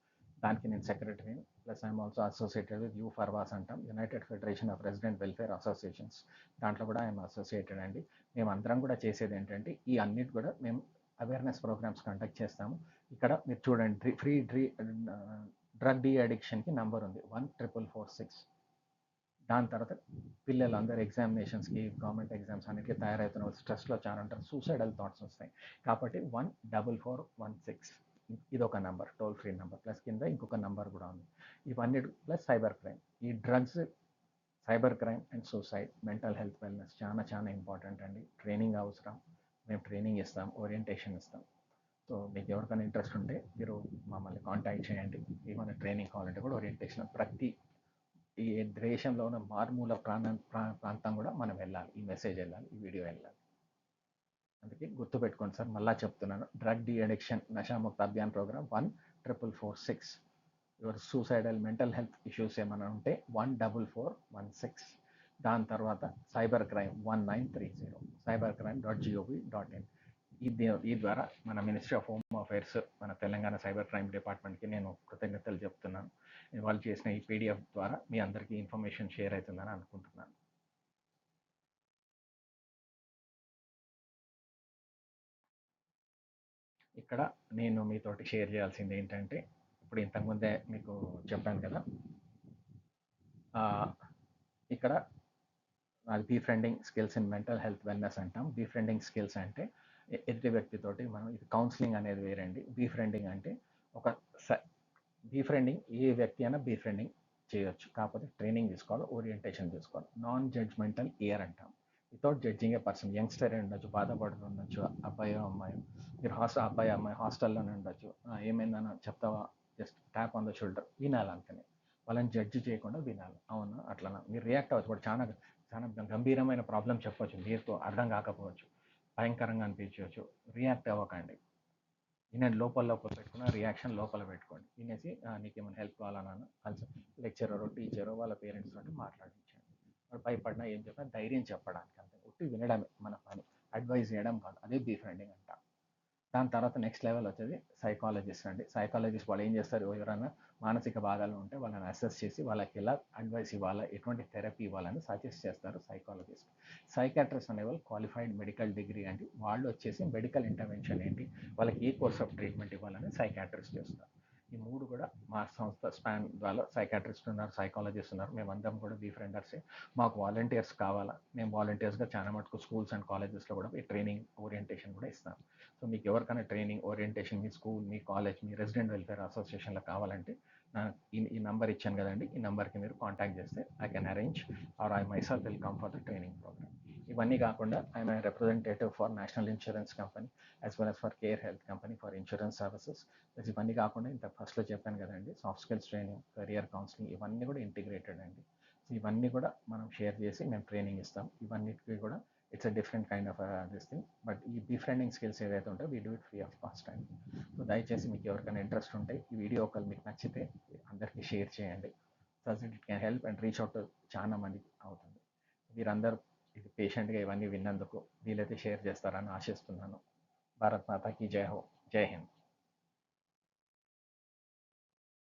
దానికి నేను సెక్రటరీని. Plus I'm also associated with UFERWAS అంటాం, united federation of resident welfare associations. దాంట్లో కూడా ఐఎమ్ అసోసియేటెడ్ అండి. మేము అందరం కూడా చేసేది ఏంటంటే ఈ అన్నిటి కూడా మేము అవేర్నెస్ ప్రోగ్రామ్స్ కండక్ట్ చేస్తాము. ఇక్కడ మీరు చూడండి, ఫ్రీ డ్రగ్ డీ అడిక్షన్కి నంబర్ ఉంది 1446. దాని తర్వాత పిల్లలు అందరు ఎగ్జామినేషన్స్కి, గవర్నమెంట్ ఎగ్జామ్స్ అన్నిటికీ తయారవుతున్న స్ట్రెస్లో చాలా ఉంటారు, సూసైడల్ థాట్స్ వస్తాయి. కాబట్టి 14416 ఇది ఒక నెంబర్, టోల్ ఫ్రీ నెంబర్. ప్లస్ కింద ఇంకొక నెంబర్ కూడా ఉంది. ఇవన్నీ ప్లస్ సైబర్ క్రైమ్. ఈ drugs, cyber crime and suicide, mental health, wellness చాలా చాలా ఇంపార్టెంట్ అండి. ట్రైనింగ్ అవసరం, మేము ట్రైనింగ్ ఇస్తాం, ఓరియంటేషన్ ఇస్తాం. సో మీకు ఎవరికైనా ఇంట్రెస్ట్ ఉంటే మీరు మమ్మల్ని కాంటాక్ట్ చేయండి. ఏమైనా ట్రైనింగ్ కావాలంటే కూడా ఓరియంటేషన్, ప్రతి ఈ దేశంలో ఉన్న మారుమూల ప్రాంతం కూడా మనం వెళ్ళాలి, ఈ మెసేజ్ వెళ్ళాలి, ఈ వీడియో వెళ్ళాలి. అందుకే గుర్తుపెట్టుకోండి సార్, మళ్ళీ చెప్తున్నాను, drug de addiction Nashamukt Abhiyan programme 1446. Your suicidal mental health issues ఏమైనా ఉంటే 14416. దాని తర్వాత సైబర్ క్రైమ్ 1930, cybercrime.gov.in. ఈ ద్వారా మన మినిస్ట్రీ ఆఫ్ హోమ్ అఫైర్స్, మన తెలంగాణ సైబర్ క్రైమ్ డిపార్ట్మెంట్కి నేను కృతజ్ఞతలు చెప్తున్నాను. వాళ్ళు చేసిన ఈ పీడిఎఫ్ ద్వారా మీ అందరికీ ఇన్ఫర్మేషన్ షేర్ అవుతుందని అనుకుంటున్నాను. ఇక్కడ నేను మీతోటి షేర్ చేయాల్సింది ఏంటంటే, ఇప్పుడు ఇంతకుముందే మీకు చెప్పాను కదా, ఇక్కడ అది befriending skills in mental health wellness అంటాం. బీఫ్రెండింగ్ స్కిల్స్ అంటే ఎదుటి వ్యక్తితోటి మనం, ఇది కౌన్సిలింగ్ అనేది వేరండి. బీఫ్రెండింగ్ అంటే ఒక బీఫ్రెండింగ్ ఏ వ్యక్తి అయినా బీఫ్రెండింగ్ చేయొచ్చు, కాకపోతే ట్రైనింగ్ తీసుకోవాలి, ఓరియంటేషన్ తీసుకోవాలి. నాన్ జడ్జ్మెంటల్ ఇయర్ అంటాం. వితౌట్ జడ్జింగ్ ఏ పర్సన్. యంగ్స్టర్ ఉండొచ్చు, బాధపడుతుండొచ్చు, అబ్బాయి అమ్మాయి, మీరు అబ్బాయి అమ్మాయి హాస్టల్లోనే ఉండొచ్చు, ఏమైందని చెప్తావా, just tap on the shoulder, వినాలి అంతనే. వాళ్ళని జడ్జి చేయకుండా వినాలి. అవునా అట్లా మీరు రియాక్ట్ అవ్వచ్చు. ఇప్పుడు చాలా చాలా గంభీరమైన ప్రాబ్లం చెప్పవచ్చు, మీకు అర్థం కాకపోవచ్చు, భయంకరంగా అనిపించవచ్చు, రియాక్ట్ అవ్వకండి. వినండి, లోపల పెట్టుకున్న రియాక్షన్ లోపల పెట్టుకోండి. వినేసి నీకేమైనా హెల్ప్ కావాలన్నా కలిసి లెక్చరర్, టీచర్, వాళ్ళ పేరెంట్స్ తోటి మాట్లాడించండి. వాళ్ళు భయపడినా ఏం చెప్పినా ధైర్యం చెప్పడానికి, అంతే. ఉట్టి వినడమే మన పని, అడ్వైజ్ చేయడం కాదు. అదే బీఫ్రెండింగ్ అంట. దాని తర్వాత నెక్స్ట్ లెవెల్ వచ్చేది సైకాలజిస్ట్ అండి. సైకాలజిస్ట్ వాళ్ళు ఏం చేస్తారు, ఎవరైనా మానసిక బాధలు ఉంటే వాళ్ళని అసెస్ చేసి వాళ్ళకి ఎలా అడ్వైస్ ఇవ్వాలా, ఎటువంటి థెరపీ ఇవ్వాలని సజెస్ట్ చేస్తారు సైకాలజిస్ట్. సైకాట్రిస్ట్ అనేవాళ్ళు క్వాలిఫైడ్ మెడికల్ డిగ్రీ అండి. వాళ్ళు వచ్చేసి మెడికల్ ఇంటర్వెన్షన్ ఏంటి, వాళ్ళకి ఏ కోర్స్ ఆఫ్ ట్రీట్మెంట్ ఇవ్వాలని సైకాట్రిస్ట్ చేస్తారు. ఈ మూడు కూడా మా సంస్థ స్పాన్ ద్వారా సైకాట్రిస్ట్ ఉన్నారు, సైకాలజిస్ట్ ఉన్నారు. మేమందరం కూడా బీఫ్రెండర్సే. మాకు వాలంటీర్స్ కావాలా, మేము వాలంటీర్స్గా చాలా మటుకు స్కూల్స్ అండ్ కాలేజెస్లో కూడా ఈ ట్రైనింగ్ ఓరియంటేషన్ కూడా ఇస్తాం. సో మీకు ఎవరికైనా ట్రైనింగ్, ఓరియంటేషన్ మీ స్కూల్, మీ కాలేజ్, మీ రెసిడెంట్ వెల్ఫేర్ అసోసియేషన్లో కావాలంటే ఈ నంబర్ ఇచ్చాను కదండి, ఈ నెంబర్కి మీరు కాంటాక్ట్ చేస్తే I can arrange or I myself will come for the training programme. ఇవన్నీ కాకుండా I'm a representative for national insurance company as well as for care health company for insurance services. ఇవన్నీ కాకుండా ఇంత ఫస్ట్లో చెప్పాను కదండి, soft skills training, career counselling, ఇవన్నీ కూడా ఇంటిగ్రేటెడ్ అండి. సో ఇవన్నీ కూడా మనం షేర్ చేసి మేము ట్రైనింగ్ ఇస్తాం. ఇవన్నిటికీ కూడా it's a different kind of this thing. But ఈ బీఫ్రెండింగ్ స్కిల్స్ ఏదైతే ఉంటే we do it free of cost అండి. సో దయచేసి మీకు ఎవరికైనా ఇంట్రెస్ట్ ఉంటే ఈ వీడియో ఒకవేళ మీకు నచ్చితే అందరికీ షేర్ చేయండి. So it can help and reach out చాలా మందికి అవుతుంది. మీరందరూ ఇది పేషెంట్గా ఇవన్నీ విన్నందుకు వీలైతే షేర్ చేస్తారని ఆశిస్తున్నాను. భారత్ మాతాకి జై హో, జై హింద్.